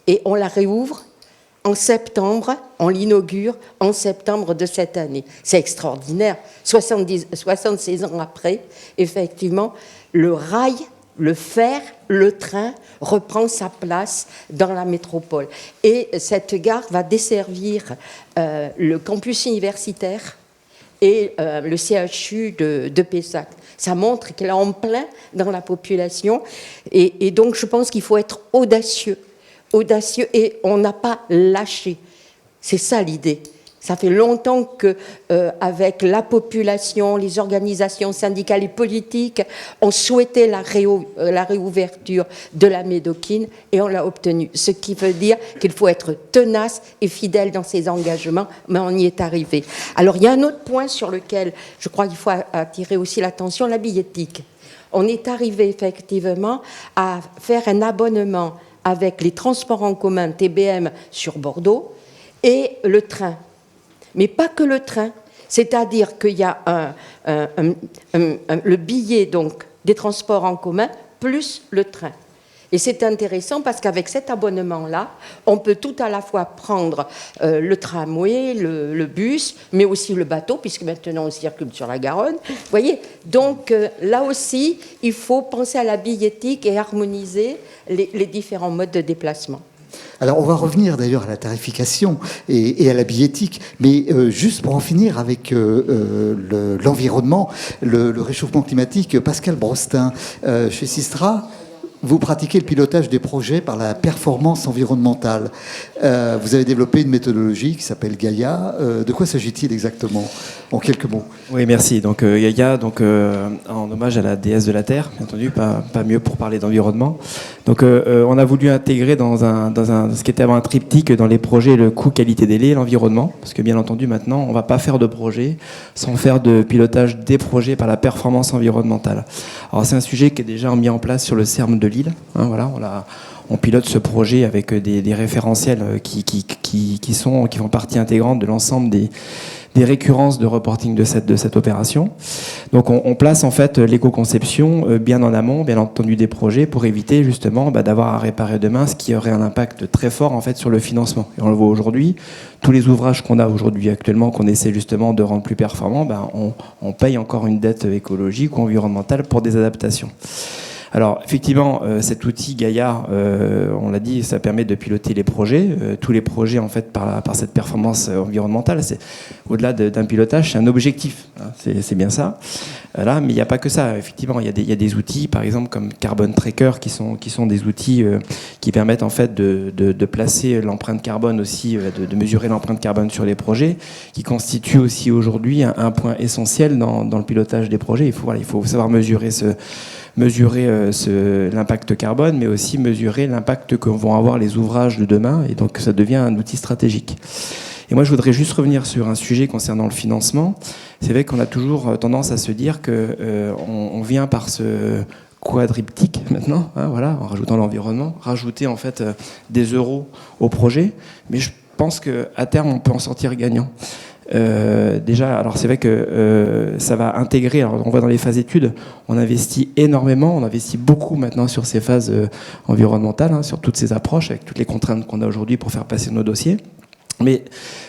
Et on la réouvre en septembre, on l'inaugure en septembre de cette année. C'est extraordinaire. 76 ans après, effectivement, le rail, le fer, le train reprend sa place dans la métropole. Et cette gare va desservir le campus universitaire et le CHU de Pessac. Ça montre qu'elle est en plein dans la population. Et donc, je pense qu'il faut être audacieux, et on n'a pas lâché. C'est ça l'idée. Ça fait longtemps que, avec la population, les organisations syndicales et politiques, on souhaitait la réouverture de la Médocaine et on l'a obtenue. Ce qui veut dire qu'il faut être tenace et fidèle dans ses engagements, mais on y est arrivé. Alors il y a un autre point sur lequel je crois qu'il faut attirer aussi l'attention, la billettique. On est arrivé effectivement à faire un abonnement avec les transports en commun TBM sur Bordeaux et le train. Mais pas que le train, c'est-à-dire qu'il y a le billet donc, des transports en commun plus le train. Et c'est intéressant parce qu'avec cet abonnement-là, on peut tout à la fois prendre le tramway, le bus, mais aussi le bateau, puisque maintenant on circule sur la Garonne. Vous voyez, donc là aussi, il faut penser à la billettique et harmoniser les différents modes de déplacement. Alors, on va revenir d'ailleurs à la tarification et à la billettique, mais juste pour en finir avec l'environnement, le réchauffement climatique, Pascal Brostin, chez Systra, vous pratiquez le pilotage des projets par la performance environnementale. Vous avez développé une méthodologie qui s'appelle Gaïa. De quoi s'agit-il exactement, en quelques mots? Oui, merci. Donc Gaïa, en hommage à la déesse de la Terre, bien entendu, pas mieux pour parler d'environnement. Donc on a voulu intégrer dans ce qui était avant un triptyque dans les projets le coût, qualité, délai et l'environnement, parce que bien entendu maintenant on ne va pas faire de projet sans faire de pilotage des projets par la performance environnementale. Alors c'est un sujet qui est déjà mis en place sur le CERM de Lille. Hein, voilà, on pilote ce projet avec des référentiels qui font partie intégrante de l'ensemble des récurrences de reporting de cette opération. Donc on place en fait l'éco-conception bien en amont, bien entendu des projets, pour éviter justement d'avoir à réparer demain ce qui aurait un impact très fort en fait sur le financement. Et on le voit aujourd'hui, tous les ouvrages qu'on a aujourd'hui actuellement, qu'on essaie justement de rendre plus performants, on paye encore une dette écologique ou environnementale pour des adaptations. Alors effectivement, cet outil Gaïa, on l'a dit, ça permet de piloter les projets, tous les projets en fait par cette performance environnementale. C'est au-delà d'un pilotage, c'est un objectif. Hein, c'est bien ça. Là, mais il n'y a pas que ça. Effectivement, il y a des outils, par exemple comme Carbon Tracker, qui sont des outils qui permettent en fait de placer l'empreinte carbone aussi, de mesurer l'empreinte carbone sur les projets, qui constitue aussi aujourd'hui un point essentiel dans le pilotage des projets. Il faut savoir mesurer l'impact carbone, mais aussi mesurer l'impact que vont avoir les ouvrages de demain, et donc ça devient un outil stratégique. Et moi, je voudrais juste revenir sur un sujet concernant le financement. C'est vrai qu'on a toujours tendance à se dire qu'on vient par ce quadriptyque maintenant, hein, voilà, en rajoutant l'environnement, rajouter en fait des euros au projet, mais je pense qu'à terme, on peut en sortir gagnant. Déjà, alors c'est vrai que ça va intégrer, alors on voit dans les phases études, on investit énormément, on investit beaucoup maintenant sur ces phases environnementales, hein, sur toutes ces approches, avec toutes les contraintes qu'on a aujourd'hui pour faire passer nos dossiers. Mais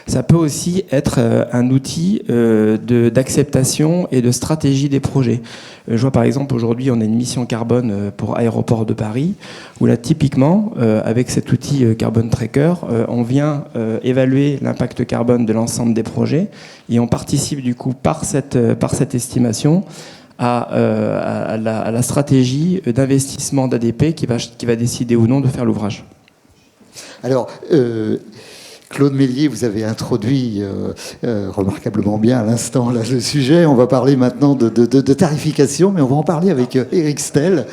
ça peut aussi être un outil d'acceptation et de stratégie des projets. Je vois par exemple aujourd'hui on a une mission carbone pour Aéroport de Paris, où là typiquement avec cet outil Carbon Tracker, on vient évaluer l'impact carbone de l'ensemble des projets et on participe du coup par cette estimation à la stratégie d'investissement d'ADP qui va décider ou non de faire l'ouvrage. Alors, Claude Mélier, vous avez introduit remarquablement bien à l'instant là, le sujet. On va parler maintenant de tarification, mais on va en parler avec Éric Stel.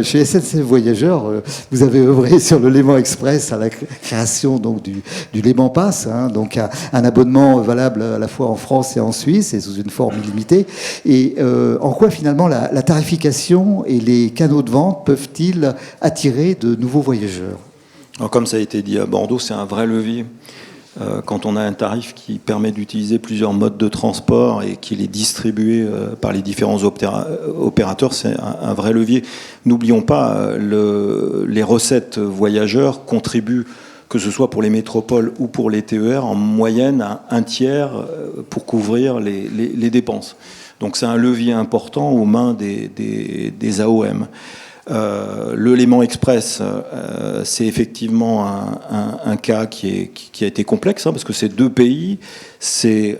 Chez SNCF Voyageurs, vous avez œuvré sur le Léman Express à la création donc, du Léman Pass, hein, donc un abonnement valable à la fois en France et en Suisse et sous une forme illimitée. Et en quoi finalement la tarification et les canaux de vente peuvent-ils attirer de nouveaux voyageurs ? Alors, comme ça a été dit à Bordeaux, c'est un vrai levier. Quand on a un tarif qui permet d'utiliser plusieurs modes de transport et qu'il est distribué par les différents opérateurs, c'est un vrai levier. N'oublions pas, les recettes voyageurs contribuent, que ce soit pour les métropoles ou pour les TER, en moyenne à un tiers pour couvrir les dépenses. Donc c'est un levier important aux mains des AOM. Le Léman Express, c'est effectivement un cas qui a été complexe, hein, parce que c'est 2 pays, c'est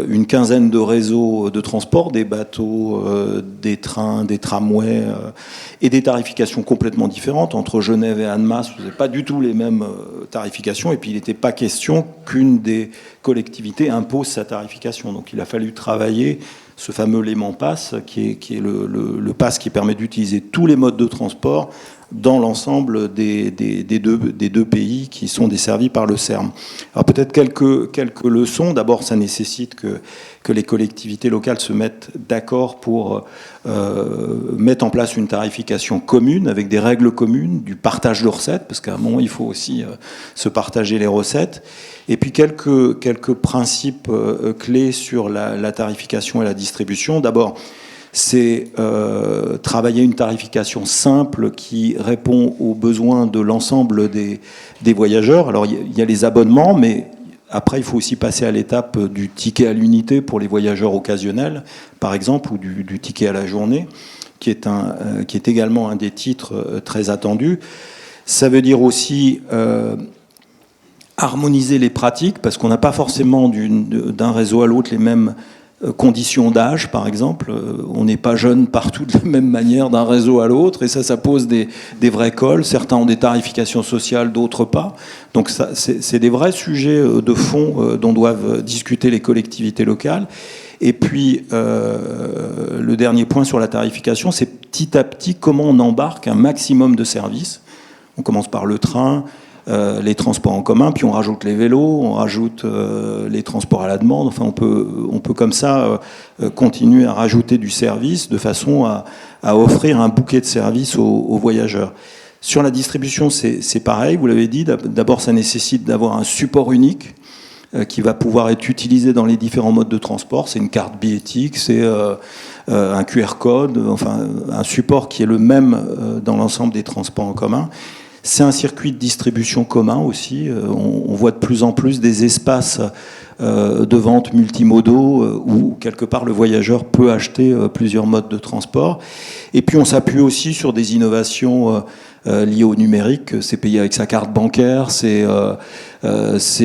une quinzaine de réseaux de transport, des bateaux, des trains, des tramways, et des tarifications complètement différentes. Entre Genève et Annemasse, vous n'avez pas du tout les mêmes tarifications, et puis il n'était pas question qu'une des collectivités impose sa tarification. Donc il a fallu travailler ce fameux Léman Pass, qui est le pass qui permet d'utiliser tous les modes de transport dans l'ensemble des deux pays qui sont desservis par le CERM. Alors peut-être quelques leçons. D'abord, ça nécessite que les collectivités locales se mettent d'accord pour mettre en place une tarification commune avec des règles communes, du partage de recettes, parce qu'à un moment, il faut aussi se partager les recettes. Et puis quelques principes clés sur la tarification et la distribution. D'abord, c'est travailler une tarification simple qui répond aux besoins de l'ensemble des voyageurs. Alors il y a les abonnements, mais après il faut aussi passer à l'étape du ticket à l'unité pour les voyageurs occasionnels, par exemple, ou du ticket à la journée, qui est également un des titres très attendus. Ça veut dire aussi harmoniser les pratiques, parce qu'on n'a pas forcément d'un réseau à l'autre les mêmes conditions d'âge, par exemple. On n'est pas jeune partout de la même manière d'un réseau à l'autre, et ça pose des vrais cols. Certains ont des tarifications sociales, d'autres pas. Donc c'est des vrais sujets de fond dont doivent discuter les collectivités locales. Et puis, le dernier point sur la tarification, c'est petit à petit comment on embarque un maximum de services. On commence par le train, les transports en commun, puis on rajoute les vélos, on rajoute les transports à la demande. Enfin, on peut comme ça continuer à rajouter du service de façon à offrir un bouquet de services aux voyageurs. Sur la distribution, c'est pareil, vous l'avez dit. D'abord, ça nécessite d'avoir un support unique qui va pouvoir être utilisé dans les différents modes de transport. C'est une carte billettique, c'est un QR code, enfin un support qui est le même dans l'ensemble des transports en commun. C'est un circuit de distribution commun aussi. On voit de plus en plus des espaces de vente multimodaux où quelque part le voyageur peut acheter plusieurs modes de transport. Et puis on s'appuie aussi sur des innovations liées au numérique. C'est payé avec sa carte bancaire, c'est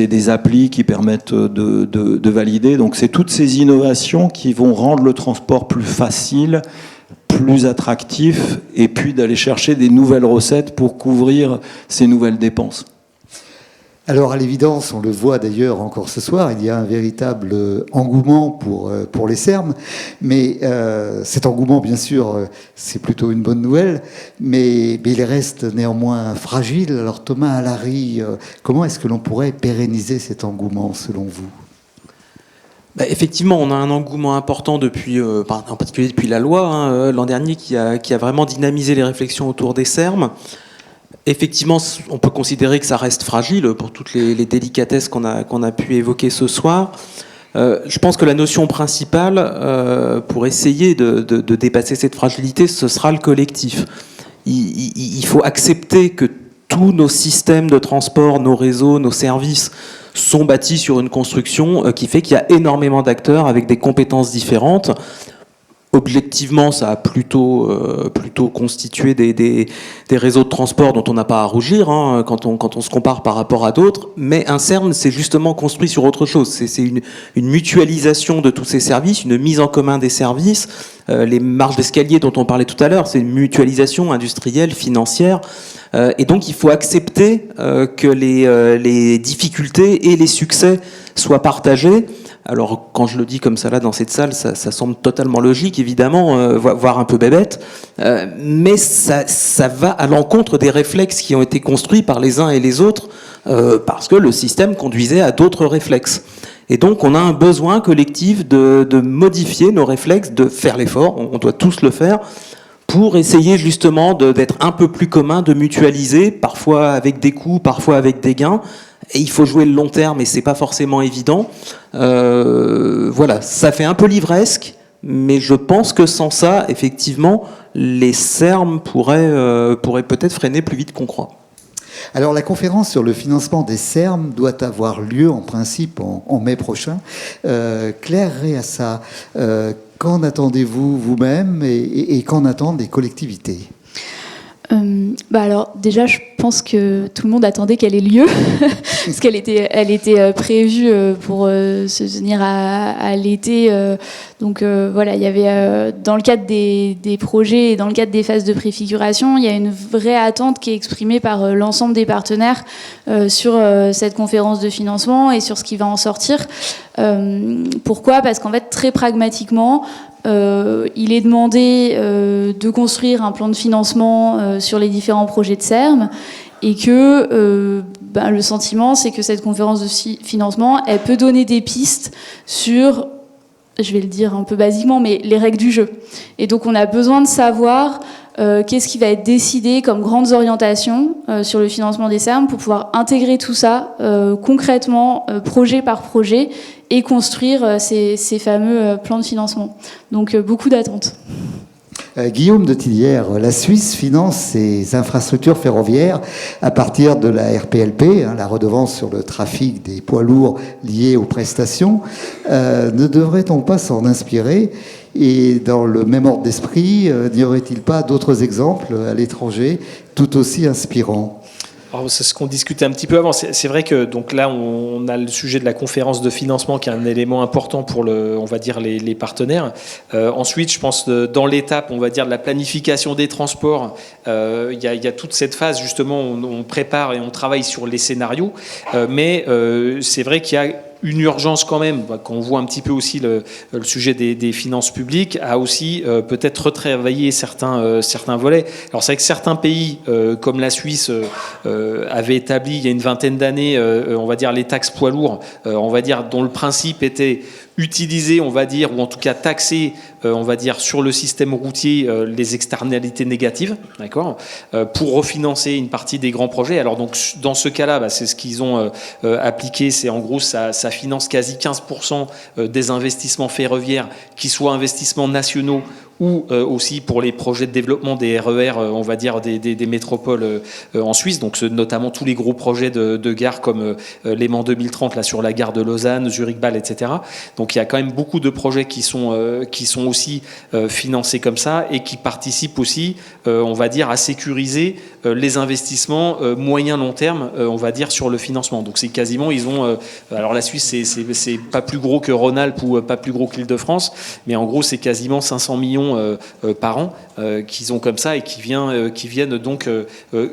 des applis qui permettent de valider. Donc c'est toutes ces innovations qui vont rendre le transport plus facile, plus attractif, et puis d'aller chercher des nouvelles recettes pour couvrir ces nouvelles dépenses. Alors à l'évidence, on le voit d'ailleurs encore ce soir, il y a un véritable engouement pour les CERM, mais cet engouement, bien sûr, c'est plutôt une bonne nouvelle, mais il reste néanmoins fragile. Alors Thomas Allary, comment est-ce que l'on pourrait pérenniser cet engouement selon vous ? Effectivement, on a un engouement important depuis, en particulier depuis la loi, l'an dernier, qui a vraiment dynamisé les réflexions autour des CERM. Effectivement, on peut considérer que ça reste fragile pour toutes les délicatesses qu'on a pu évoquer ce soir. Je pense que la notion principale, pour essayer de dépasser cette fragilité, ce sera le collectif. Il faut accepter que tous nos systèmes de transport, nos réseaux, nos services sont bâtis sur une construction qui fait qu'il y a énormément d'acteurs avec des compétences différentes. Objectivement, ça a plutôt constitué des réseaux de transport dont on n'a pas à rougir quand on se compare par rapport à d'autres. Mais un CERN, c'est justement construit sur autre chose. C'est une mutualisation de tous ces services, une mise en commun des services. Les marges d'escalier dont on parlait tout à l'heure, c'est une mutualisation industrielle, financière. Et donc, il faut accepter que les difficultés et les succès soient partagés. Alors, quand je le dis comme ça, là, dans cette salle, ça semble totalement logique, évidemment, voire un peu bébête, mais ça va à l'encontre des réflexes qui ont été construits par les uns et les autres, parce que le système conduisait à d'autres réflexes. Et donc, on a un besoin collectif de modifier nos réflexes, de faire l'effort, on doit tous le faire, pour essayer justement d'être un peu plus commun, de mutualiser, parfois avec des coûts, parfois avec des gains. Et il faut jouer le long terme et c'est pas forcément évident. Voilà, ça fait un peu livresque, mais je pense que sans ça, effectivement, les CERM pourraient peut-être freiner plus vite qu'on croit. Alors la conférence sur le financement des CERM doit avoir lieu en principe en mai prochain. Claire Réassa, qu'en attendez-vous vous-même et qu'en attendent les collectivités ? Alors déjà, je pense que tout le monde attendait qu'elle ait lieu, parce qu'elle était prévue pour se tenir à l'été. Donc voilà, il y avait dans le cadre des projets et dans le cadre des phases de préfiguration, il y a une vraie attente qui est exprimée par l'ensemble des partenaires sur cette conférence de financement et sur ce qui va en sortir. Pourquoi ? Parce qu'en fait, très pragmatiquement, il est demandé de construire un plan de financement sur les différents projets de CERM et que le sentiment, c'est que cette conférence de financement, elle peut donner des pistes sur, je vais le dire un peu basiquement, mais les règles du jeu. Et donc on a besoin de savoir qu'est-ce qui va être décidé comme grandes orientations sur le financement des CERM pour pouvoir intégrer tout ça concrètement, projet par projet, et construire ces fameux plans de financement. Donc beaucoup d'attentes. Guillaume de Tillières, la Suisse finance ses infrastructures ferroviaires à partir de la RPLP, la redevance sur le trafic des poids lourds liés aux prestations. Ne devrait-on pas s'en inspirer ? Et dans le même ordre d'esprit, n'y aurait-il pas d'autres exemples à l'étranger tout aussi inspirants ? Alors, c'est ce qu'on discutait un petit peu avant. C'est vrai que donc là, on a le sujet de la conférence de financement qui est un élément important pour on va dire les partenaires. Ensuite, je pense dans l'étape, on va dire de la planification des transports, il y a toute cette phase justement où on prépare et on travaille sur les scénarios. Mais c'est vrai qu'il y a une urgence quand même, qu'on voit un petit peu aussi le sujet des finances publiques, à aussi peut-être retravailler certains volets. Alors c'est vrai que certains pays, comme la Suisse, avaient établi il y a une vingtaine d'années, on va dire les taxes poids lourds, on va dire dont le principe était utiliser, on va dire, ou en tout cas taxer, on va dire, sur le système routier les externalités négatives, d'accord, pour refinancer une partie des grands projets. Alors donc dans ce cas-là, c'est ce qu'ils ont appliqué, c'est en gros ça finance quasi 15% des investissements ferroviaires, qui soient investissements nationaux ou aussi pour les projets de développement des RER, on va dire des métropoles en Suisse, donc notamment tous les gros projets de gares comme Léman 2030 là sur la gare de Lausanne, Zurich-Bâle, etc. Donc il y a quand même beaucoup de projets qui sont aussi financés comme ça et qui participent aussi, on va dire, à sécuriser les investissements moyen-long terme, on va dire, sur le financement. Donc c'est quasiment, ils ont, alors la Suisse c'est pas plus gros que Rhône-Alpes ou pas plus gros que l'Île-de-France, mais en gros c'est quasiment 500 millions par an qu'ils ont comme ça et qui viennent donc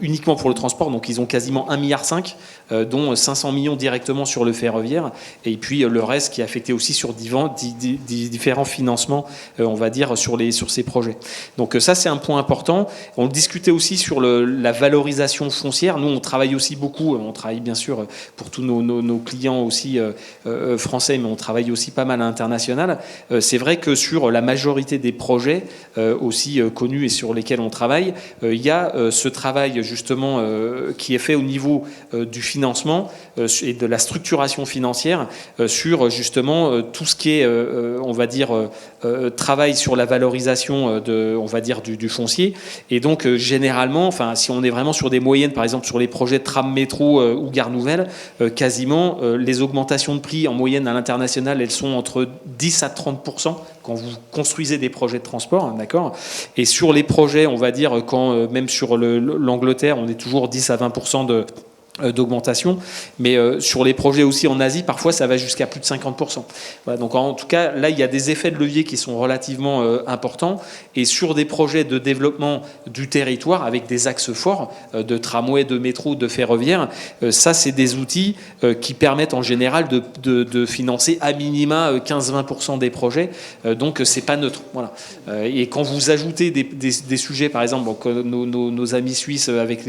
uniquement pour le transport. Donc ils ont quasiment 1,5 milliard, dont 500 millions directement sur le ferroviaire, et puis le reste qui est affecté aussi sur différents financements, on va dire, sur ces projets. Donc ça c'est un point important. On discutait aussi sur la valorisation foncière. Nous on travaille aussi beaucoup, on travaille bien sûr pour tous nos clients aussi français, mais on travaille aussi pas mal à l'international. C'est vrai que sur la majorité des projets projets aussi connus et sur lesquels on travaille. Il y a ce travail justement qui est fait au niveau du financement et de la structuration financière sur justement tout ce qui est, on va dire, travail sur la valorisation on va dire du foncier. Et donc généralement, enfin si on est vraiment sur des moyennes, par exemple sur les projets de tram métro ou gare nouvelle, quasiment les augmentations de prix en moyenne à l'international, elles sont entre 10 à 30% quand vous construisez des projets de transport, hein, d'accord. Et sur les projets, on va dire quand même sur l'Angleterre, on est toujours 10 à 20% d'augmentation, mais sur les projets aussi en Asie, parfois ça va jusqu'à plus de 50%. Voilà, donc en tout cas, là, il y a des effets de levier qui sont relativement importants, et sur des projets de développement du territoire avec des axes forts de tramway, de métro, de ferroviaire, ça, c'est des outils qui permettent en général de financer à minima 15-20% des projets, donc c'est pas neutre. Voilà. Et quand vous ajoutez des sujets, par exemple, donc, nos amis suisses avec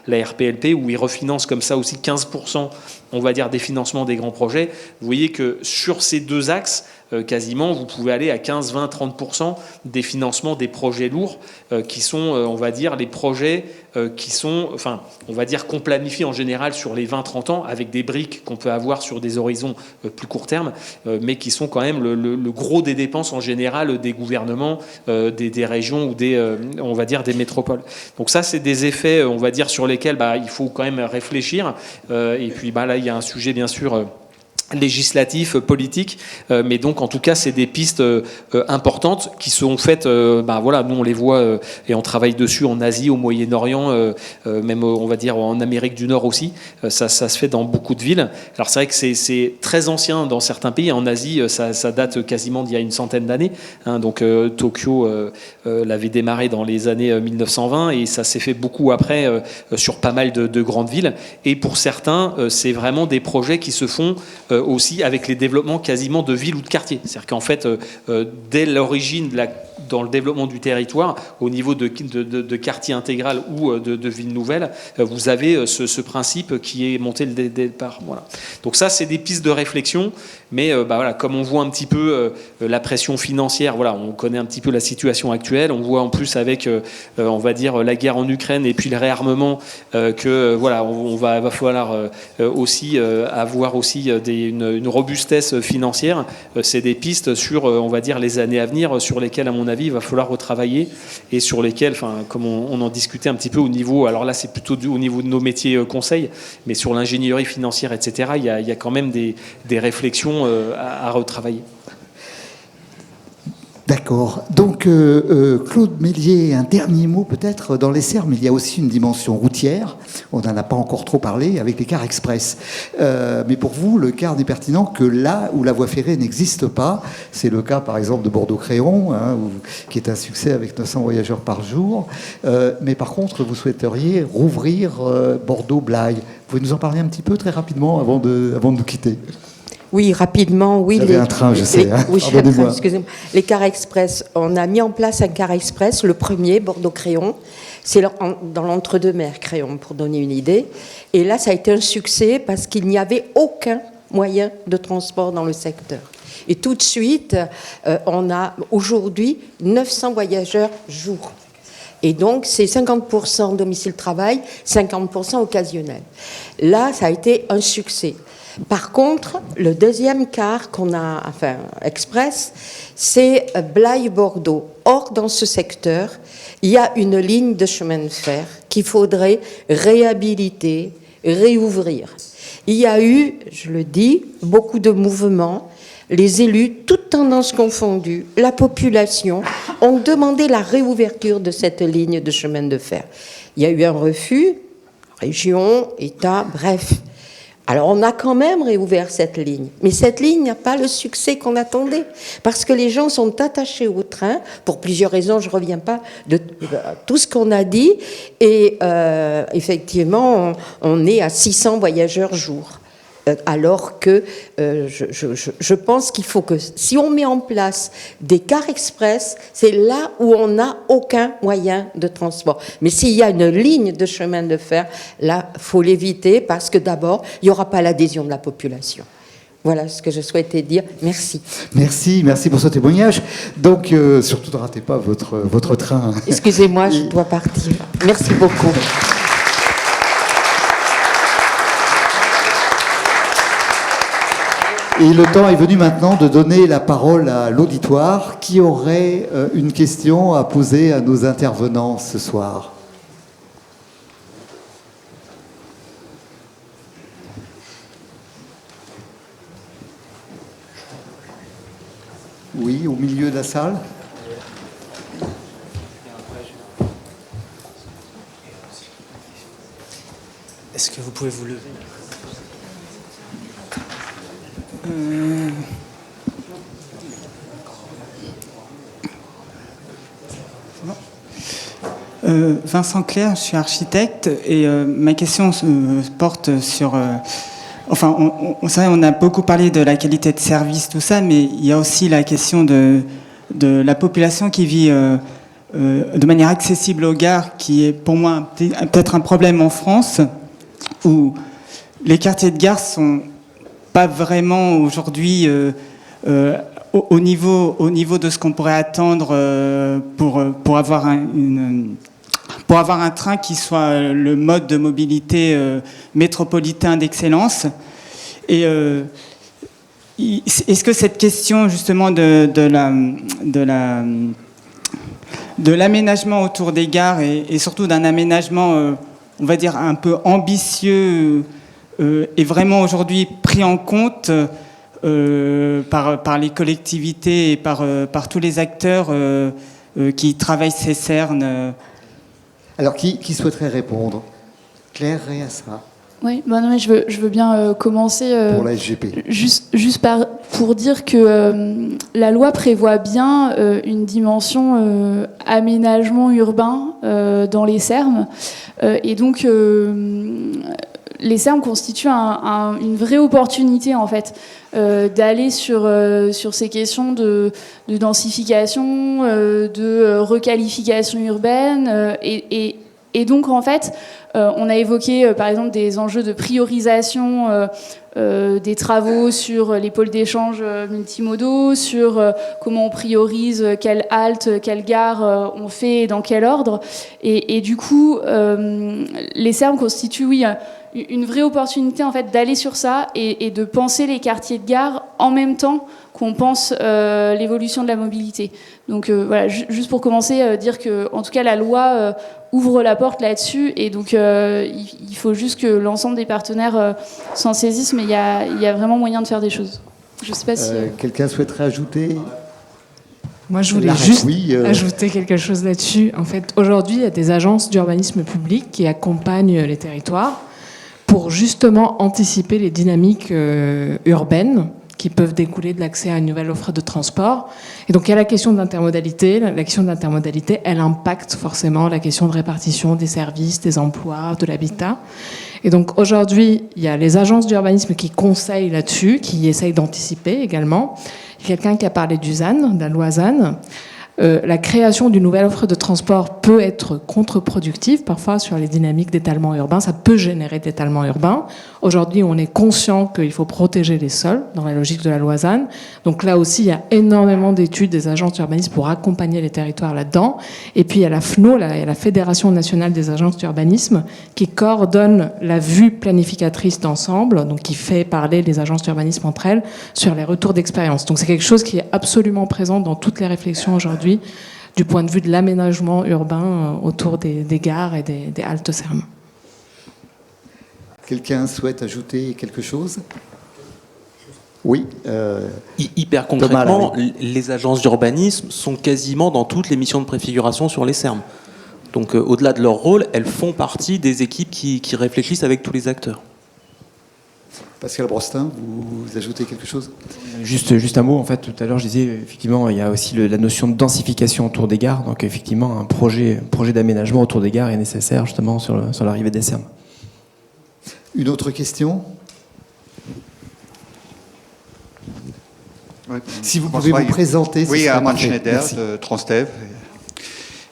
la RPLP, où ils refinancent comme ça aussi 15%, on va dire, des financements des grands projets, vous voyez que sur ces deux axes, quasiment, vous pouvez aller à 15, 20, 30% des financements des projets lourds qui sont, on va dire, les projets qui sont, enfin, on va dire qu'on planifie en général sur les 20-30 ans avec des briques qu'on peut avoir sur des horizons plus court terme, mais qui sont quand même le gros des dépenses en général des gouvernements, des régions ou on va dire, des métropoles. Donc ça, c'est des effets, on va dire, sur lesquels il faut quand même réfléchir. Et puis là, il y a un sujet, bien sûr, législatif, politique, mais donc en tout cas c'est des pistes importantes qui sont faites, voilà, nous on les voit et on travaille dessus en Asie, au Moyen-Orient, même on va dire en Amérique du Nord aussi, ça se fait dans beaucoup de villes. Alors c'est vrai que c'est très ancien dans certains pays, en Asie ça date quasiment d'il y a une centaine d'années, hein, donc Tokyo l'avait démarré dans les années 1920 et ça s'est fait beaucoup après sur pas mal de grandes villes, et pour certains c'est vraiment des projets qui se font aussi avec les développements quasiment de villes ou de quartiers. C'est-à-dire qu'en fait, dès l'origine dans le développement du territoire, au niveau de quartier intégral ou de ville nouvelle, vous avez ce principe qui est monté dès le départ. Voilà. Donc ça, c'est des pistes de réflexion, mais voilà, comme on voit un petit peu la pression financière, voilà, on connaît un petit peu la situation actuelle, on voit en plus avec, on va dire, la guerre en Ukraine et puis le réarmement, que voilà, on va falloir aussi avoir aussi une robustesse financière. C'est des pistes sur, on va dire, les années à venir, sur lesquelles, à mon avis, il va falloir retravailler et sur lesquels, comme on en discutait un petit peu au niveau, alors là c'est plutôt au niveau de nos métiers conseils, mais sur l'ingénierie financière, etc., il y a quand même des réflexions à retravailler. D'accord. Donc, Claude Mélier, un dernier mot peut-être. Dans les Serres, mais il y a aussi une dimension routière. On n'en a pas encore trop parlé avec les cars express. Mais pour vous, le car n'est pertinent que là où la voie ferrée n'existe pas. C'est le cas, par exemple, de Bordeaux-Créon, hein, qui est un succès avec 900 voyageurs par jour. Mais par contre, vous souhaiteriez rouvrir Bordeaux-Blaye. Vous pouvez nous en parler un petit peu, très rapidement, avant de nous quitter? Oui, rapidement, oui. Vous avez un train, je sais. Oui, j'ai un train, excusez-moi. Les cars express, on a mis en place un car express, le premier, Bordeaux-Créon. C'est dans l'entre-deux-mers, Créon, pour donner une idée. Et là, ça a été un succès parce qu'il n'y avait aucun moyen de transport dans le secteur. Et tout de suite, on a aujourd'hui 900 voyageurs jour. Et donc, c'est 50% domicile-travail, 50% occasionnel. Là, ça a été un succès. Par contre, le deuxième car qu'on a, enfin, express, c'est Blaye-Bordeaux. Or, dans ce secteur, il y a une ligne de chemin de fer qu'il faudrait réhabiliter, réouvrir. Il y a eu, je le dis, beaucoup de mouvements. Les élus, toutes tendances confondues, la population, ont demandé la réouverture de cette ligne de chemin de fer. Il y a eu un refus, région, État, bref. Alors, on a quand même réouvert cette ligne. Mais cette ligne n'a pas le succès qu'on attendait. Parce que les gens sont attachés au train, pour plusieurs raisons, je ne reviens pas de tout ce qu'on a dit. Et effectivement, on est à 600 voyageurs jour. Alors que je pense qu'il faut que, si on met en place des cars express, c'est là où on n'a aucun moyen de transport. Mais s'il y a une ligne de chemin de fer, là, il faut l'éviter parce que d'abord, il n'y aura pas l'adhésion de la population. Voilà ce que je souhaitais dire. Merci. Merci pour ce témoignage. Donc, surtout ne ratez pas votre train. Excusez-moi, je dois partir. Merci beaucoup. Et le temps est venu maintenant de donner la parole à l'auditoire. Qui aurait une question à poser à nos intervenants ce soir ? Oui, au milieu de la salle. Est-ce que vous pouvez vous lever ? Vincent Clerc, je suis architecte et ma question porte sur... on a beaucoup parlé de la qualité de service, tout ça, mais il y a aussi la question de la population qui vit de manière accessible aux gares, qui est pour moi peut-être un problème en France, où les quartiers de gare sont pas vraiment aujourd'hui au niveau de ce qu'on pourrait attendre pour avoir un train qui soit le mode de mobilité métropolitain d'excellence. Et est-ce que cette question justement de l'aménagement autour des gares et surtout d'un aménagement, on va dire, un peu ambitieux, est vraiment aujourd'hui pris en compte par les collectivités et par tous les acteurs qui travaillent ces cernes. Alors, qui souhaiterait répondre ? Claire Réassa. Oui, non, mais je veux bien commencer. Pour la SGP. Juste pour dire que la loi prévoit bien une dimension aménagement urbain dans les SERM. Et donc, les SERM constituent une vraie opportunité, en fait, d'aller sur ces questions de densification, de requalification urbaine. Et donc, en fait, on a évoqué, par exemple, des enjeux de priorisation des travaux sur les pôles d'échange multimodaux, sur comment on priorise quelle halte, quelle gare on fait et dans quel ordre. Et du coup, les SERM constituent, oui, une vraie opportunité en fait d'aller sur ça et de penser les quartiers de gare en même temps qu'on pense l'évolution de la mobilité. Donc voilà, juste pour commencer, dire que en tout cas la loi ouvre la porte là-dessus et donc il faut juste que l'ensemble des partenaires s'en saisissent, mais il y a vraiment moyen de faire des choses. Je sais pas si quelqu'un souhaiterait ajouter. Moi, je voulais juste ajouter quelque chose là-dessus. En fait, aujourd'hui, il y a des agences d'urbanisme public qui accompagnent les territoires pour justement anticiper les dynamiques urbaines qui peuvent découler de l'accès à une nouvelle offre de transport. Et donc, il y a la question de l'intermodalité. La question de l'intermodalité, elle impacte forcément la question de répartition des services, des emplois, de l'habitat. Et donc, aujourd'hui, il y a les agences d'urbanisme qui conseillent là-dessus, qui essayent d'anticiper également. Il y a quelqu'un qui a parlé du ZAN, de la loi ZAN. La création d'une nouvelle offre de transport peut être contre-productive, parfois sur les dynamiques d'étalement urbain. Ça peut générer d'étalement urbain. Aujourd'hui, on est conscient qu'il faut protéger les sols dans la logique de la loi ZAN. Donc là aussi, il y a énormément d'études des agences d'urbanisme pour accompagner les territoires là-dedans. Et puis il y a la FNO, il y a la Fédération nationale des agences d'urbanisme, qui coordonne la vue planificatrice d'ensemble, donc qui fait parler les agences d'urbanisme entre elles sur les retours d'expérience. Donc c'est quelque chose qui est absolument présent dans toutes les réflexions aujourd'hui, du point de vue de l'aménagement urbain autour des gares et des haltes SERM. Quelqu'un souhaite ajouter quelque chose ? Oui. Hyper concrètement, les agences d'urbanisme sont quasiment dans toutes les missions de préfiguration sur les SERM. Donc au-delà de leur rôle, elles font partie des équipes qui réfléchissent avec tous les acteurs. Pascal Brostin, vous ajoutez quelque chose ? Juste un mot, en fait, tout à l'heure, je disais, effectivement, il y a aussi la notion de densification autour des gares. Donc, effectivement, un projet d'aménagement autour des gares est nécessaire, justement, sur l'arrivée des SERM. Une autre question ? Oui. Si vous pouvez vous présenter. Oui, Armand Schneider de Transdev.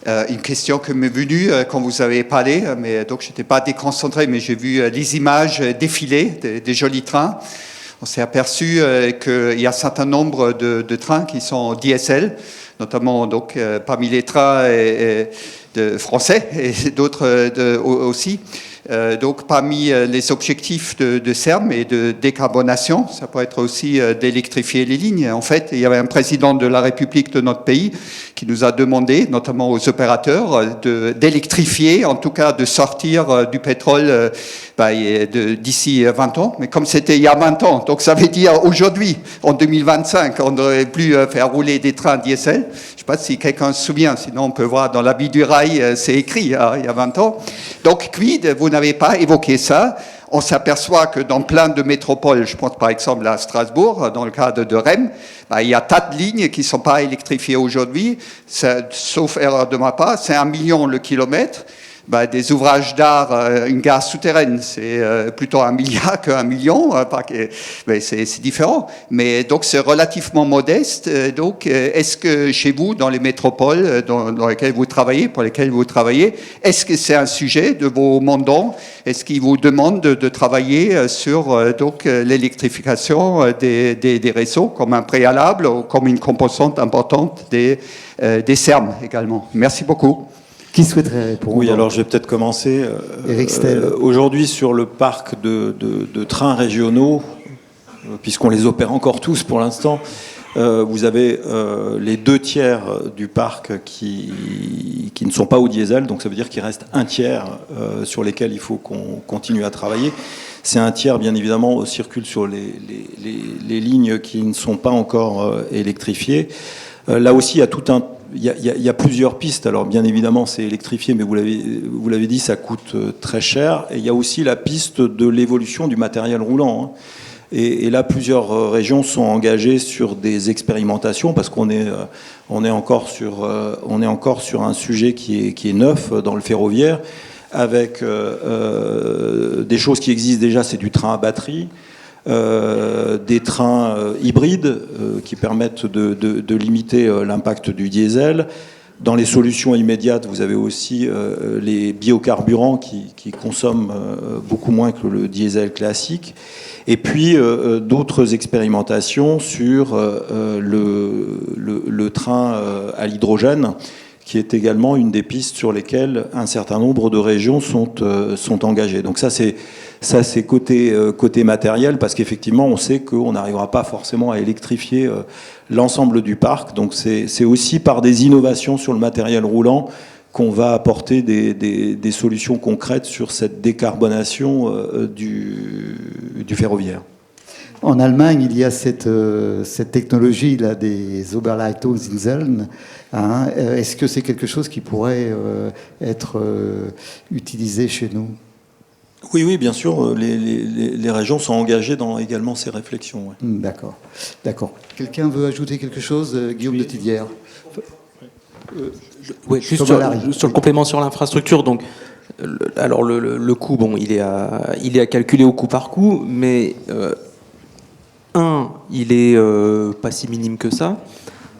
Une question qui m'est venue quand vous avez parlé, mais donc je n'étais pas déconcentré, mais j'ai vu les images défiler des jolis trains. On s'est aperçu qu'il y a un certain nombre de trains qui sont diesel, notamment donc, parmi les trains français et d'autres aussi. Donc parmi les objectifs de CERM et de décarbonation, ça pourrait être aussi d'électrifier les lignes. En fait, il y avait un président de la République de notre pays qui nous a demandé, notamment aux opérateurs, d'électrifier, en tout cas de sortir du pétrole d'ici 20 ans. Mais comme c'était il y a 20 ans, donc ça veut dire aujourd'hui, en 2025, on ne devrait plus faire rouler des trains diesel. Je ne sais pas si quelqu'un se souvient, sinon on peut voir dans la vie du rail, c'est écrit il y a 20 ans. Donc quid, vous n'avez pas évoqué ça. On s'aperçoit que dans plein de métropoles, je pense par exemple à Strasbourg, dans le cadre de Rennes, il y a tas de lignes qui ne sont pas électrifiées aujourd'hui, sauf erreur de ma part, c'est 1 million le kilomètre. Des ouvrages d'art, une gare souterraine, c'est plutôt 1 milliard que 1 million, mais c'est différent. Mais donc c'est relativement modeste. Donc est-ce que chez vous, dans les métropoles dans lesquelles vous travaillez, pour lesquelles vous travaillez, est-ce que c'est un sujet de vos mandants? Est-ce qu'ils vous demandent de travailler sur donc l'électrification des réseaux comme un préalable ou comme une composante importante des CERM également? Merci beaucoup. Qui souhaiterait répondre? Oui, alors je vais peut-être commencer. Éric Stell. Aujourd'hui, sur le parc de trains régionaux, puisqu'on les opère encore tous pour l'instant, vous avez les 2/3 du parc qui ne sont pas au diesel, donc ça veut dire qu'il reste 1/3 sur lesquels il faut qu'on continue à travailler. C'est 1/3, bien évidemment, circule sur les lignes qui ne sont pas encore électrifiées. Là aussi, il y a plusieurs pistes. Alors bien évidemment c'est électrifié, mais vous l'avez dit, ça coûte très cher. Et il y a aussi la piste de l'évolution du matériel roulant. Et là plusieurs régions sont engagées sur des expérimentations parce qu'on est encore sur un sujet qui est neuf dans le ferroviaire, avec des choses qui existent déjà, c'est du train à batterie. Des trains hybrides qui permettent de limiter l'impact du diesel. Dans les solutions immédiates, vous avez aussi les biocarburants qui consomment beaucoup moins que le diesel classique. Et puis d'autres expérimentations sur le train à l'hydrogène, qui est également une des pistes sur lesquelles un certain nombre de régions sont engagées. Donc ça c'est côté matériel, parce qu'effectivement on sait qu'on n'arrivera pas forcément à électrifier l'ensemble du parc. Donc c'est aussi par des innovations sur le matériel roulant qu'on va apporter des solutions concrètes sur cette décarbonation du ferroviaire. En Allemagne, il y a cette technologie là des Oberleitungsinseln. Est-ce que c'est quelque chose qui pourrait être utilisé chez nous? Oui, bien sûr. Les régions sont engagées dans également ces réflexions. Ouais. D'accord. Quelqu'un veut ajouter quelque chose? Guillaume de Tillières. Oui, juste sur le complément sur l'infrastructure. Donc, alors le coût, bon, il est à calculer au coup par coup, mais il est pas si minime que ça.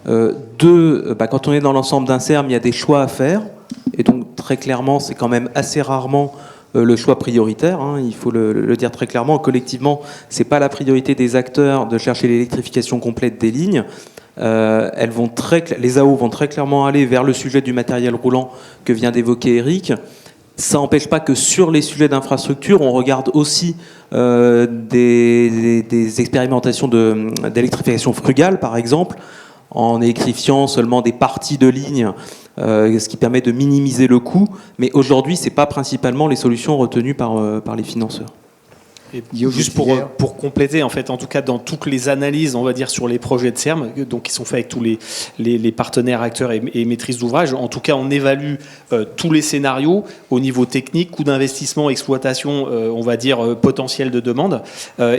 2, quand on est dans l'ensemble d'un CERM, il y a des choix à faire, et donc très clairement, c'est quand même assez rarement le choix prioritaire. Il faut le dire très clairement. Collectivement, c'est pas la priorité des acteurs de chercher l'électrification complète des lignes. Les AO vont très clairement aller vers le sujet du matériel roulant que vient d'évoquer Éric. Ça n'empêche pas que sur les sujets d'infrastructure, on regarde aussi des expérimentations d'électrification frugale, par exemple, en électrifiant seulement des parties de lignes, ce qui permet de minimiser le coût. Mais aujourd'hui, ce n'est pas principalement les solutions retenues par les financeurs. Et juste pour compléter, en fait, en tout cas dans toutes les analyses, on va dire, sur les projets de CERM, donc qui sont faits avec tous les partenaires, acteurs et maîtrises d'ouvrage, en tout cas on évalue tous les scénarios au niveau technique, coût d'investissement, exploitation, on va dire potentiel de demande,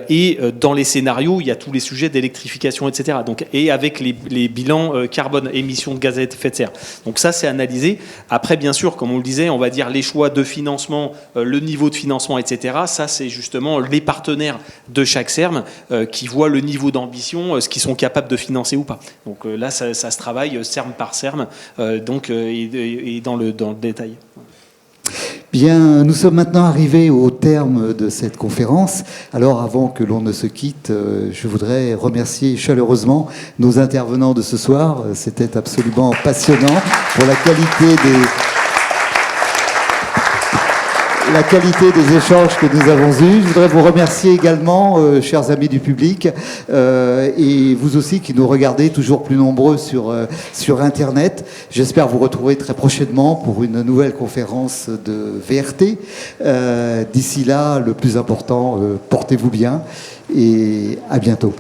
et dans les scénarios il y a tous les sujets d'électrification, etc. Donc, et avec les bilans carbone, émissions de gaz à effet de serre. Donc ça c'est analysé. Après bien sûr, comme on le disait, on va dire les choix de financement, le niveau de financement, etc. Ça c'est justement les partenaires de chaque CERM qui voient le niveau d'ambition, ce qu'ils sont capables de financer ou pas. Donc là, ça se travaille CERM par CERM, et dans le détail. Bien, nous sommes maintenant arrivés au terme de cette conférence. Alors, avant que l'on ne se quitte, je voudrais remercier chaleureusement nos intervenants de ce soir. C'était absolument passionnant pour la qualité des échanges que nous avons eus. Je voudrais vous remercier également, chers amis du public, et vous aussi qui nous regardez toujours plus nombreux sur Internet. J'espère vous retrouver très prochainement pour une nouvelle conférence de VRT. D'ici là, le plus important, portez-vous bien et à bientôt.